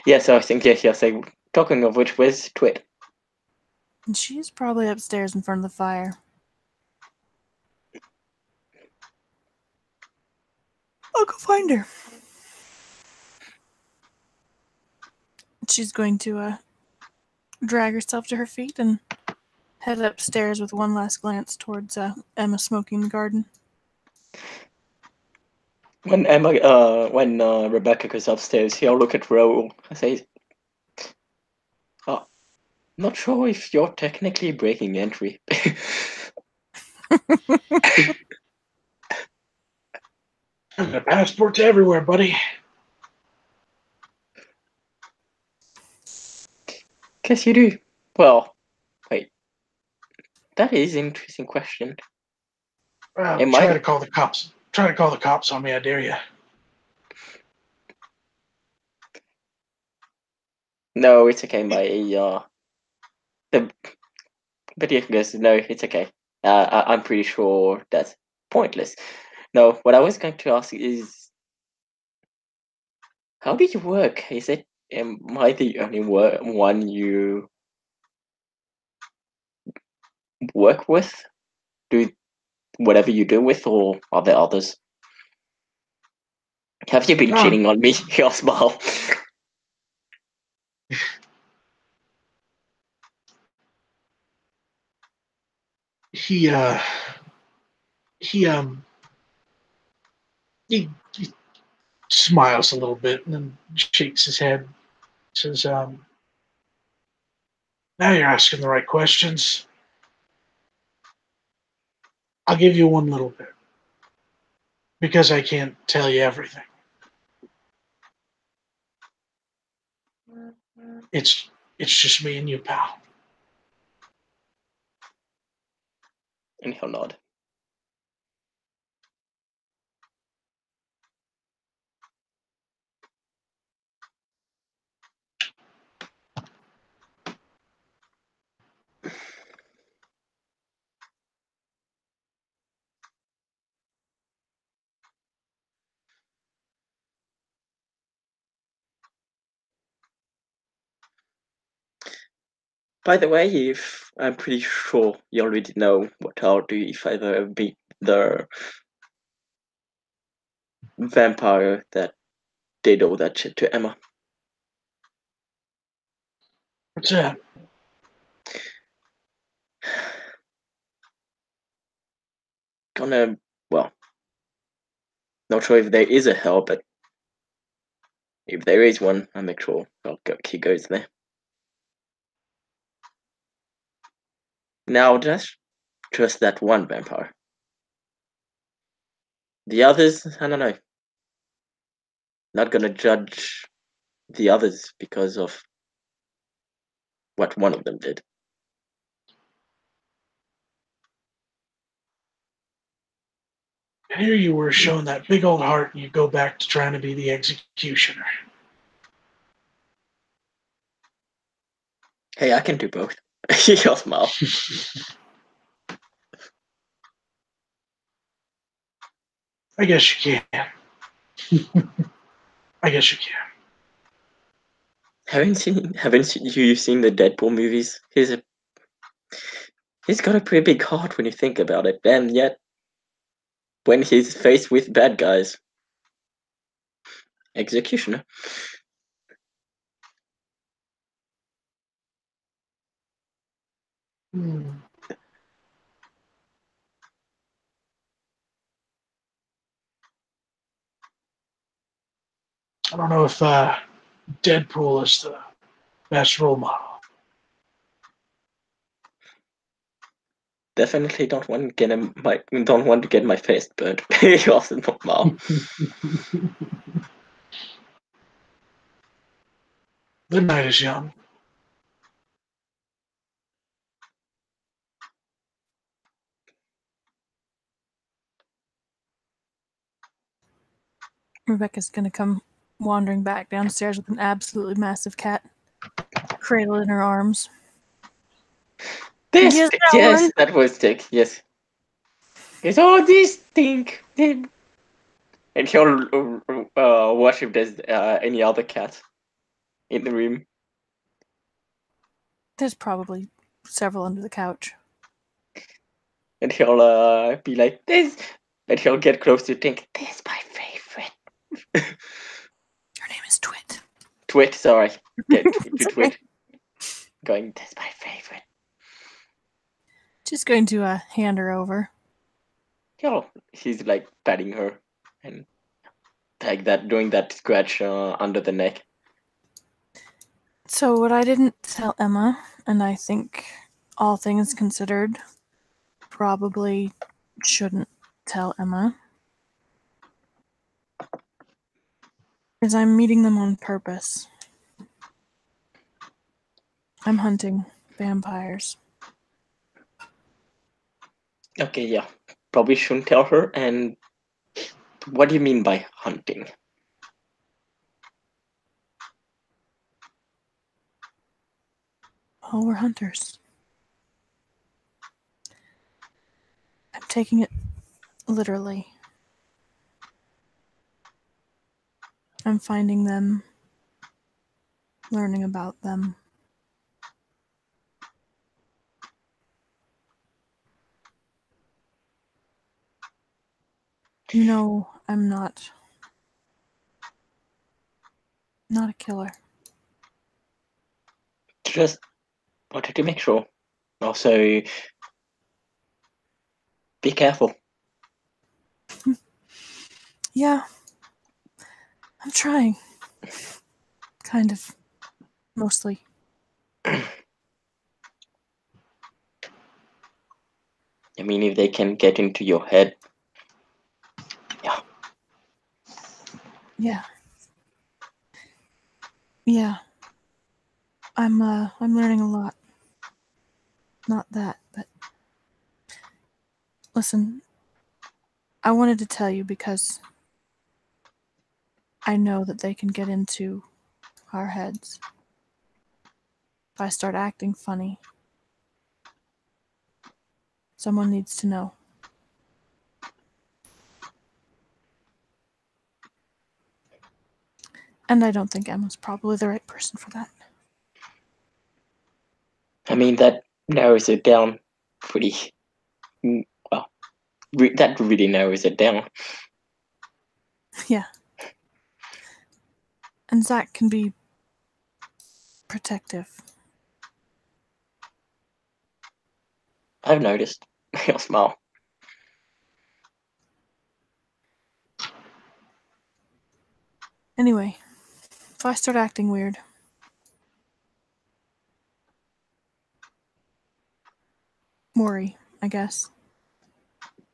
Yeah, so I think yes. So talking of which, where's Twit? And she's probably upstairs in front of the fire. I'll go find her. She's going to drag herself to her feet and head upstairs with one last glance towards Emma smoking in the garden. When Rebecca goes upstairs, he'll look at Raoul and says, "Oh, not sure if you're technically breaking entry." I've got passports everywhere, buddy. Guess you do. Well, wait. That is an interesting question. Try to call the cops. Try to call the cops on me, I dare you. No, it's okay. But yeah, goes, no, it's okay. I'm pretty sure that's pointless. No, what I was going to ask is, how do you work? Am I the only one you work with? Do whatever you do with, or are there others? Have you been cheating on me? He'll smile. He smiles a little bit and then shakes his head. Says, "Now you're asking the right questions. I'll give you one little bit because I can't tell you everything. It's just me and you, pal." And he'll nod. By the way, if I'm pretty sure you already know what I'll do if I ever beat the vampire that did all that shit to Emma. What's that? Well, not sure if there is a hell, but if there is one, I'll make sure he goes there. Now, just that one vampire. The others, I don't know. Not gonna judge the others because of what one of them did. And here you were showing that big old heart, and you go back to trying to be the executioner. Hey, I can do both. Your smile. I guess you can. I guess you can. Haven't you seen the Deadpool movies? He's got a pretty big heart when you think about it, and yet when he's faced with bad guys, executioner. I don't know if Deadpool is the best role model. Definitely don't want to get my face burnt. Also not mal. The night is young. Rebecca's gonna come wandering back downstairs with an absolutely massive cat cradled in her arms. This, Yes, yes, one. that was sick. Yes. It's all this stink. And he'll watch if there's any other cat in the room. There's probably several under the couch. And he'll be like, this. And he'll get close to think, this is my favorite. Her name is Twit. Twit, sorry. Get to It's okay. Twit. Going, this is my favorite. Just going to hand her over. He's like patting her and like that, doing that scratch under the neck. So what I didn't tell Emma, and I think all things considered, probably shouldn't tell Emma, is I'm meeting them on purpose. I'm hunting vampires. Okay, yeah. Probably shouldn't tell her. And what do you mean by hunting? Oh, we're hunters. I'm taking it literally. I'm finding them, learning about them. You know, I'm not a killer. Just wanted to make sure. Also, be careful. Yeah, I'm trying. Kind of. Mostly. I mean, if they can get into your head, yeah. Yeah. Yeah. I'm learning a lot. Not that, but listen, I wanted to tell you because I know that they can get into our heads. If I start acting funny, someone needs to know. And I don't think Emma's probably the right person for that. I mean, that narrows it down pretty well. That really narrows it down. Yeah. And Zach can be protective. I've noticed. He'll smile. Anyway, if I start acting weird, worry, I guess.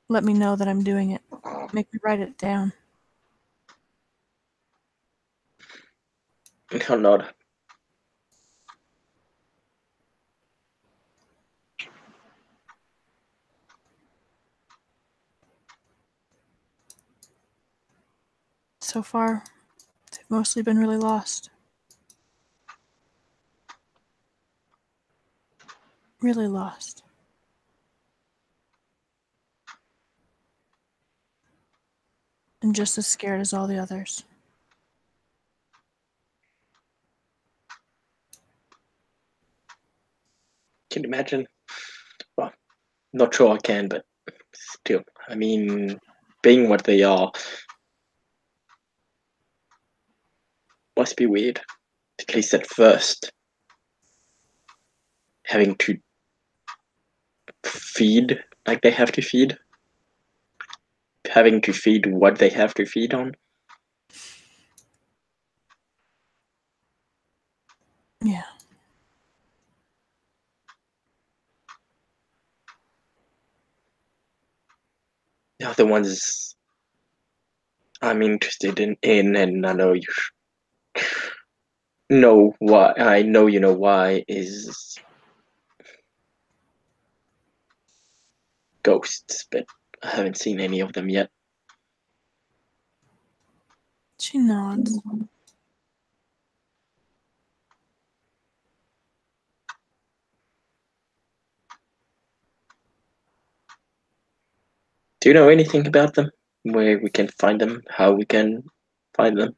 Let me know that I'm doing it. Make me write it down. And he'll nod. So far, they've mostly been really lost. Really lost. And just as scared as all the others. Can you imagine? Well, not sure I can, but still. I mean, being what they are must be weird. At least at first. Having to feed like they have to feed. Having to feed what they have to feed on. Yeah. The other ones I'm interested in and I know you know why. I know you know why is ghosts, but I haven't seen any of them yet. She nods. Do you know anything about them? Where we can find them? How we can find them?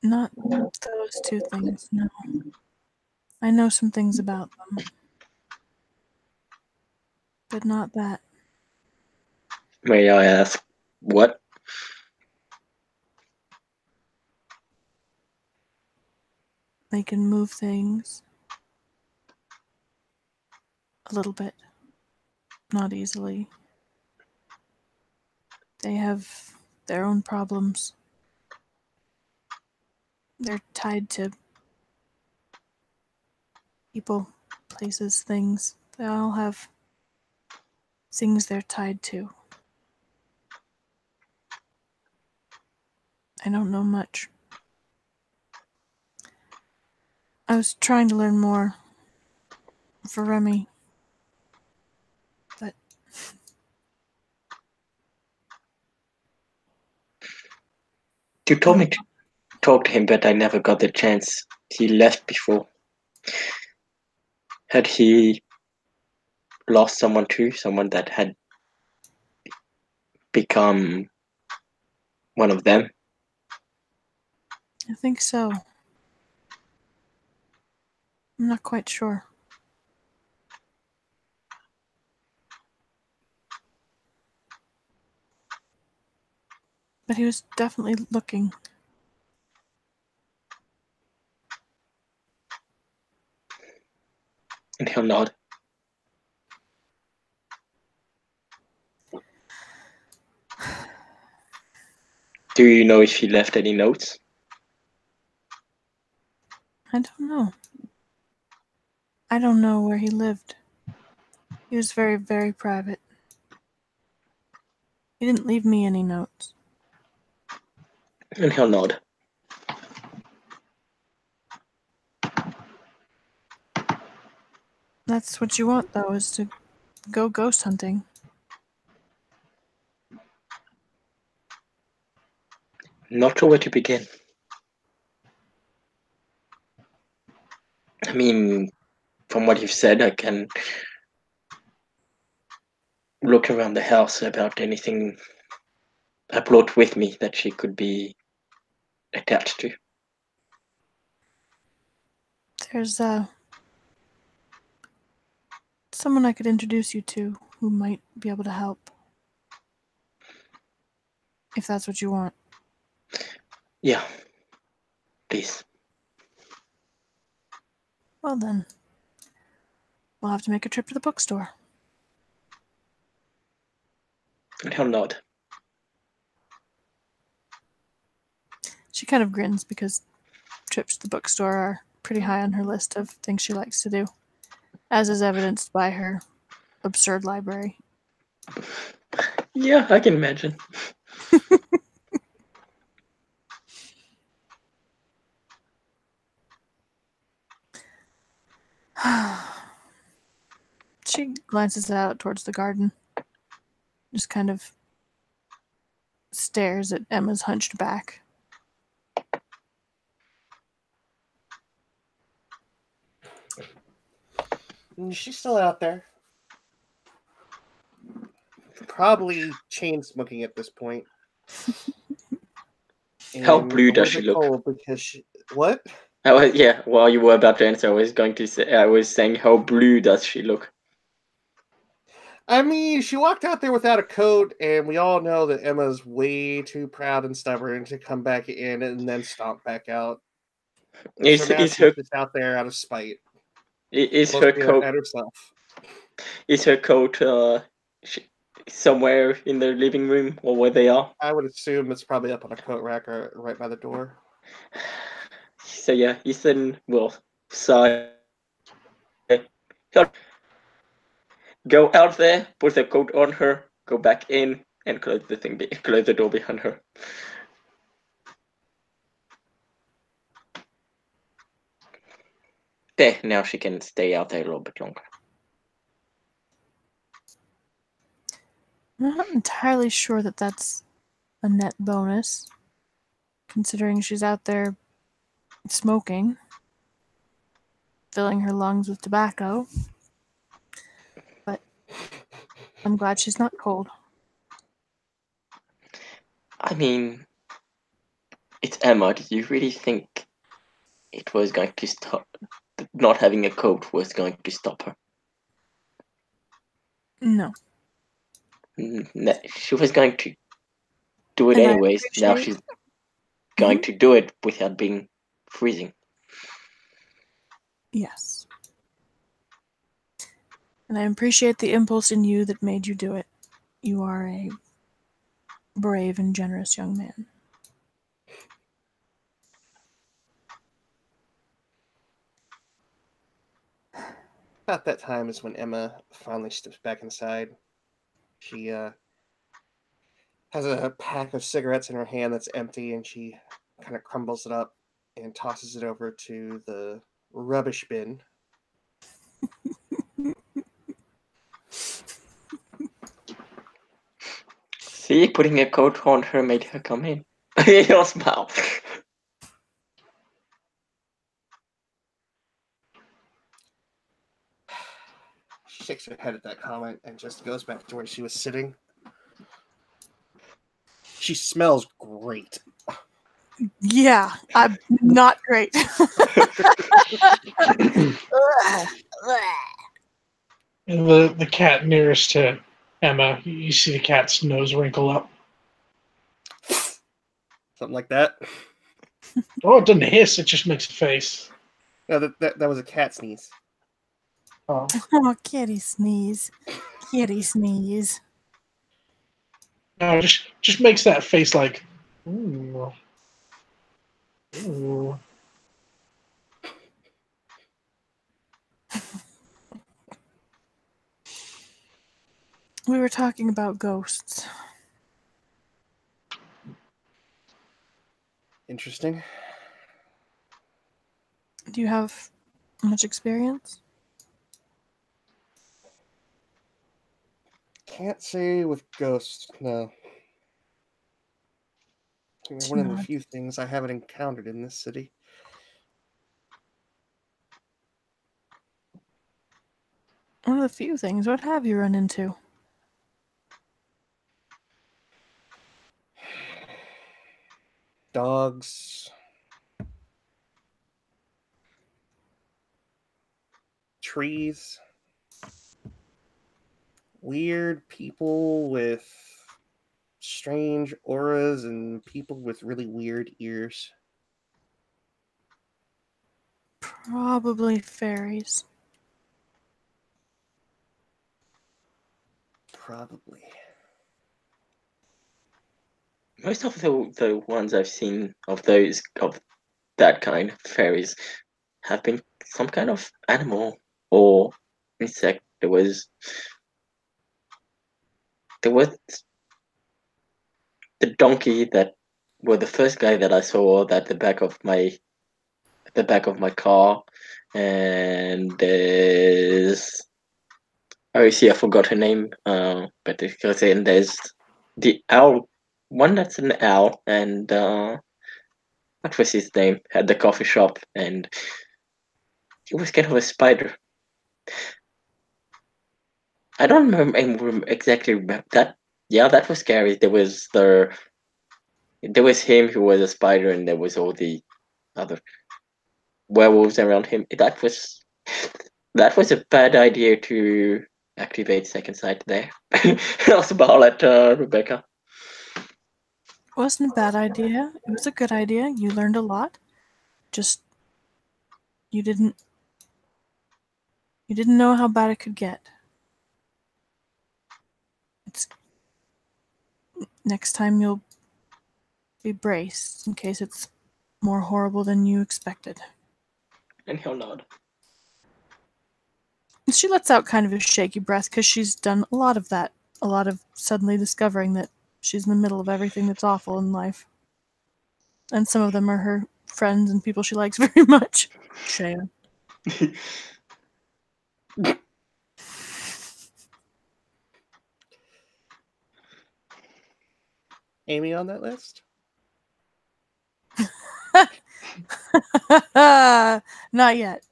Not those two things, no. I know some things about them. But not that. May I ask what? They can move things. A little bit. Not easily. They have their own problems. They're tied to people, places, things. They all have things they're tied to. I don't know much. I was trying to learn more for Remy, but You told me to talk to him, but I never got the chance. He left before. Had he lost someone too? Someone that had become one of them? I think so. I'm not quite sure. But he was definitely looking. And he'll nod. Do you know if he left any notes? I don't know. I don't know where he lived. He was very, very private. He didn't leave me any notes. And he'll nod. That's what you want, though, is to go ghost hunting. Not sure where to begin. I mean, from what you've said, I can look around the house about anything I brought with me that she could be attached to. There's someone I could introduce you to who might be able to help. If that's what you want. Yeah. Please. Well then, we'll have to make a trip to the bookstore. He'll nod. She kind of grins because trips to the bookstore are pretty high on her list of things she likes to do, as is evidenced by her absurd library. Yeah, I can imagine. She glances out towards the garden, just kind of stares at Emma's hunched back. She's still out there. Probably chain smoking at this point. How And blue a does little she bit look? cold because she... What? Yeah, while you were about to answer, I was saying, how blue does she look? I mean, she walked out there without a coat, and we all know that Emma's way too proud and stubborn to come back in and then stomp back out. So now Is she's just out there out of spite, her mostly coat at herself. is her coat somewhere in the living room or where they are? I would assume it's probably up on a coat rack or right by the door. So yeah, Ethan will sigh. He'll go out there, put the coat on her, go back in, and close the door behind her. There, now she can stay out there a little bit longer. I'm not entirely sure that that's a net bonus, considering she's out there smoking, filling her lungs with tobacco. But I'm glad she's not cold. I mean, it's Emma. Do you really think it was going to stop? Not having a coat was going to stop her? No. She was going to do it And I anyways. Now appreciate... she's going to do it without being freezing. Yes. And I appreciate the impulse in you that made you do it. You are a brave and generous young man. About that time is when Emma finally steps back inside. She has a pack of cigarettes in her hand that's empty, and she kind of crumbles it up and tosses it over to the rubbish bin. See, putting a coat on her made her come in. Your smile. She shakes her head at that comment and just goes back to where she was sitting. She smells great. Yeah, I'm not great. And the cat nearest to Emma, you see the cat's nose wrinkle up. Something like that. Oh, it doesn't hiss, it just makes a face. No, that was a cat sneeze. Oh. Oh, kitty sneeze. Kitty sneeze. No, it just makes that face like, ooh. Ooh. We were talking about ghosts. Interesting. Do you have much experience? Can't say with ghosts, no. One of the Nod. few things I haven't encountered in this city. One of the few things. What have you run into? Dogs. trees, weird people with strange auras, and people with really weird ears. Probably fairies. Probably. Most of the ones I've seen of that kind of fairies have been some kind of animal or insect. There was the donkey that was the first guy that I saw at the back of my car, and there's oh see I forgot her name. But because and there's the owl, one that's an owl, and what was his name at the coffee shop, and he was kind of a spider. I don't remember exactly that. Yeah, that was scary. There was him who was a spider, and there was all the other werewolves around him. That was a bad idea to activate second sight there. That's about it, Rebecca. It wasn't a bad idea. It was a good idea. You learned a lot. Just you didn't know how bad it could get. It's next time you'll be braced in case it's more horrible than you expected. And he'll nod. She lets out kind of a shaky breath because she's done a lot of that. A lot of suddenly discovering that she's in the middle of everything that's awful in life. And some of them are her friends and people she likes very much. Shaya. Amy on that list? Not yet.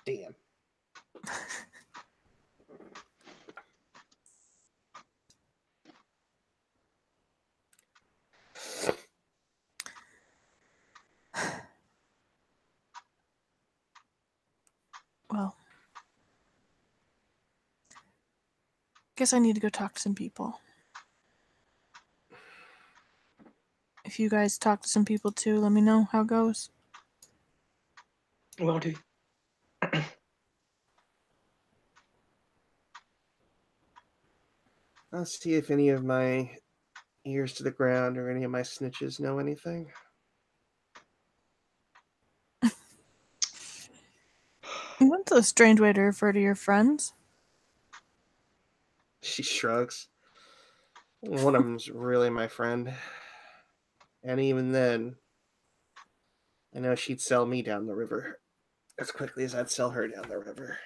Damn. Well, guess I need to go talk to some people. If you guys talk to some people too, let me know how it goes. Will do. I'll see if any of my ears to the ground or any of my snitches know anything. What's a strange way to refer to your friends? She shrugs. One of them's really my friend. And even then, I know she'd sell me down the river as quickly as I'd sell her down the river.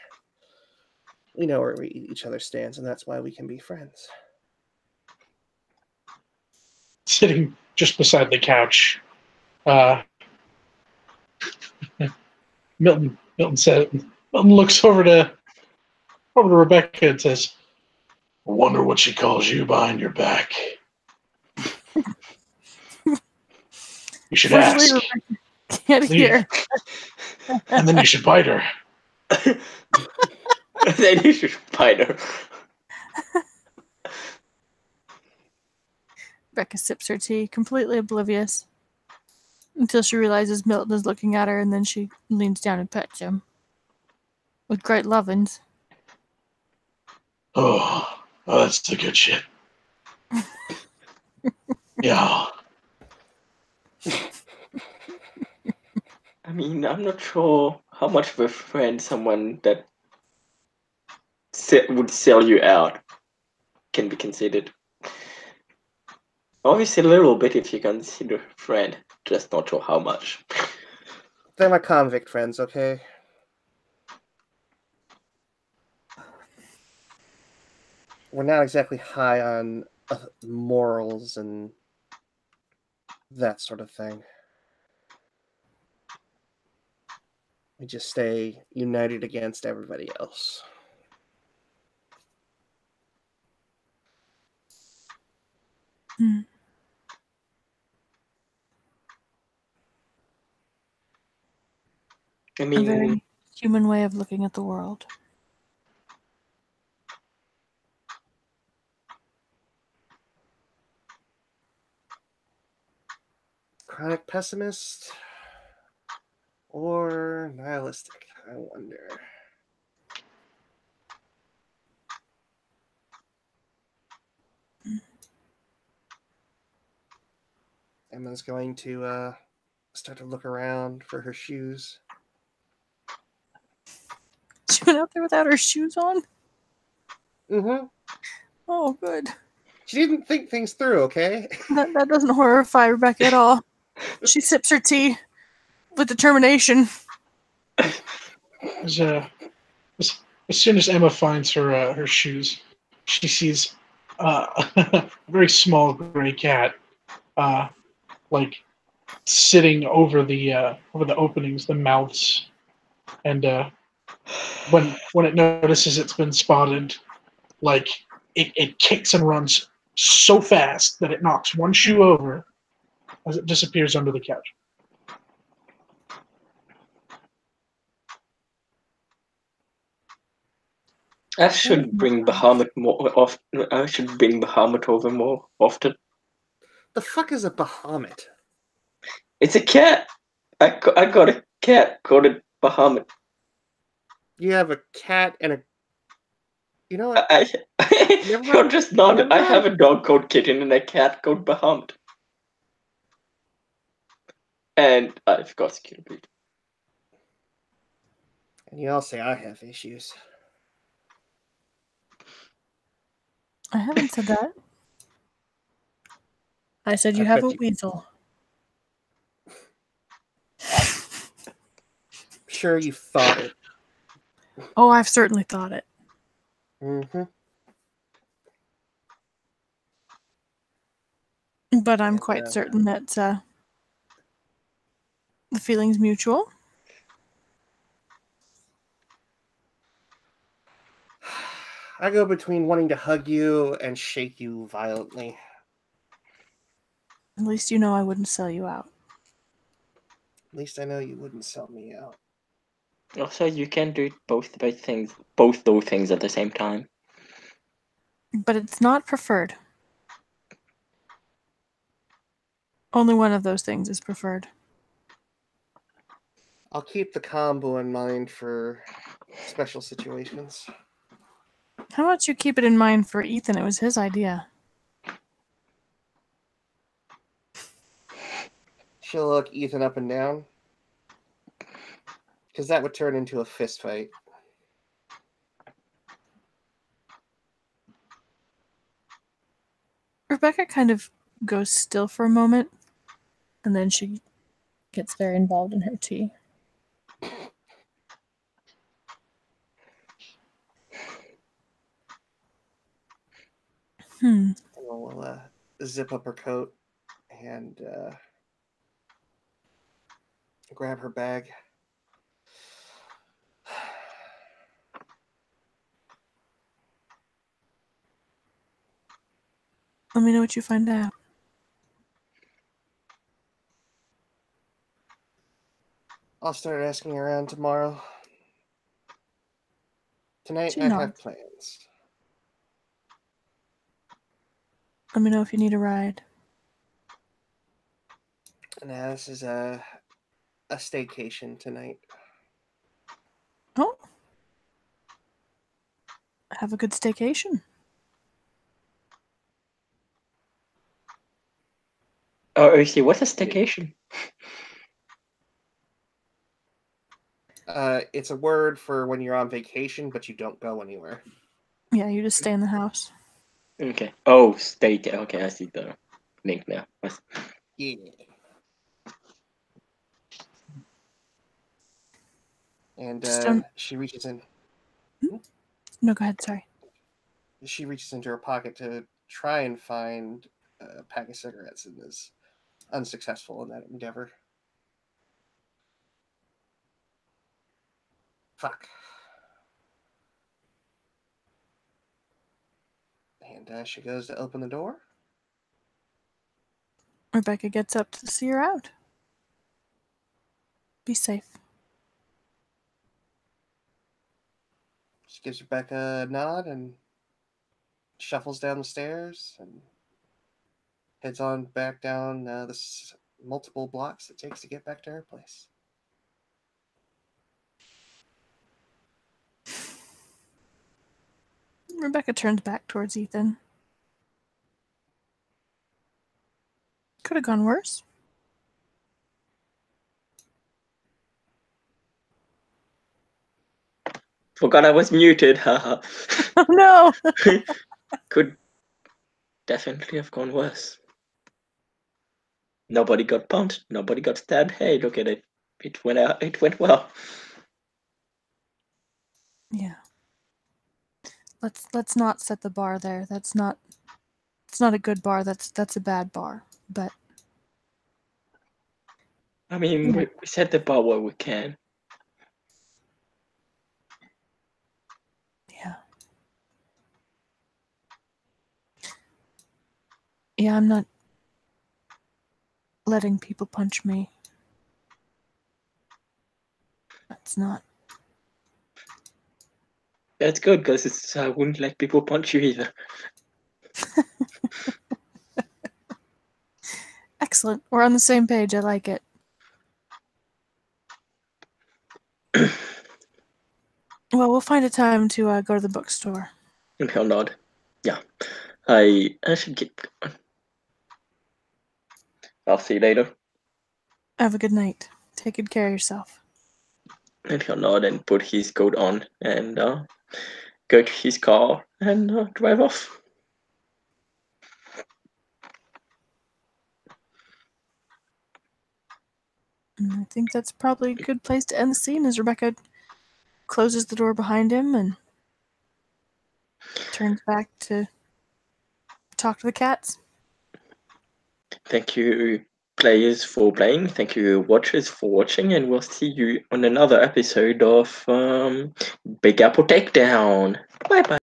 We know where each other stands, and that's why we can be friends. Sitting just beside the couch, uh, Milton looks over to Rebecca and says, "I wonder what she calls you behind your back. You should ask, Fortunately, Rebecca can't hear. and then you should bite her." Then you should find her. Rebecca sips her tea, completely oblivious, until she realizes Milton is looking at her, and then she leans down and pets him. With great lovins. Oh, that's the good shit. Yeah. I mean, I'm not sure how much of a friend someone that would sell you out can be considered. Obviously, a little bit if you consider friend, just not sure how much. They're my convict friends, okay? We're not exactly high on morals and that sort of thing. We just stay united against everybody else. Hmm. I A mean, very human way of looking at the world. Chronic pessimist or nihilistic? I wonder. Emma's going to start to look around for her shoes. She went out there without her shoes on? Mm-hmm. Oh, good. She didn't think things through, okay? That doesn't horrify Rebecca at all. She sips her tea with determination. As, as soon as Emma finds her shoes, she sees a very small gray cat, like sitting over the openings, the mouths, and when it notices it's been spotted, like it kicks and runs so fast that it knocks one shoe over as it disappears under the couch. I should bring Bahamut more often. I should bring Bahamut over more often. The fuck is a Bahamut? It's a cat. I got a cat called a Bahamut. You have a cat and a. You know what? Never You're mind. just not. Never I have mind. a dog called Kitten and a cat called Bahamut. And I've got Skittle. And you all say I have issues. I haven't said that. I said you I have bet a you- weasel. Sure, you thought it. Oh, I've certainly thought it. Mm-hmm. But I'm And, quite certain that the feeling's mutual. I go between wanting to hug you and shake you violently. At least you know I wouldn't sell you out. At least I know you wouldn't sell me out. Also, you can do both those things at the same time. But it's not preferred. Only one of those things is preferred. I'll keep the combo in mind for special situations. How about you keep it in mind for Ethan? It was his idea. She'll look Ethan up and down. Because that would turn into a fist fight. Rebecca kind of goes still for a moment, and then she gets very involved in her tea. And we'll zip up her coat and grab her bag. Let me know what you find out. I'll start asking around tomorrow. Tonight She I have nods. plans. Let me know if you need a ride. Now this is a staycation tonight. Oh. Have a good staycation. Oh, Lucy, what's a staycation? It's a word for when you're on vacation, but you don't go anywhere. Yeah, you just stay in the house. Okay. Oh, stay. Okay, I see the link now. Yeah. And Just don't. she reaches in. No, go ahead. Sorry. She reaches into her pocket to try and find a pack of cigarettes and is unsuccessful in that endeavor. Fuck. And she goes to open the door. Rebecca gets up to see her out. Be safe. She gives Rebecca a nod and shuffles down the stairs and heads on back down the multiple blocks it takes to get back to her place. Rebecca turns back towards Ethan. Could have gone worse. Forgot I was muted. Haha. Oh no! Could definitely have gone worse. Nobody got punched. Nobody got stabbed. Hey, look at it. It went out. It went well. Yeah. Let's not set the bar there. It's not a good bar. That's a bad bar. But I mean, we set the bar where we can. yeah. Yeah, I'm not letting people punch me. That's not. That's good, because I wouldn't let people punch you either. Excellent. We're on the same page. I like it. Well, we'll find a time to go to the bookstore. And he'll nod. Yeah. I should get going. I'll see you later. Have a good night. Take good care of yourself. And he'll nod and put his coat on and go to his car and drive off. And I think that's probably a good place to end the scene as Rebecca closes the door behind him and turns back to talk to the cats. Thank you, players, for playing. Thank you, watchers, for watching. And we'll see you on another episode of Big Apple Takedown. Bye-bye.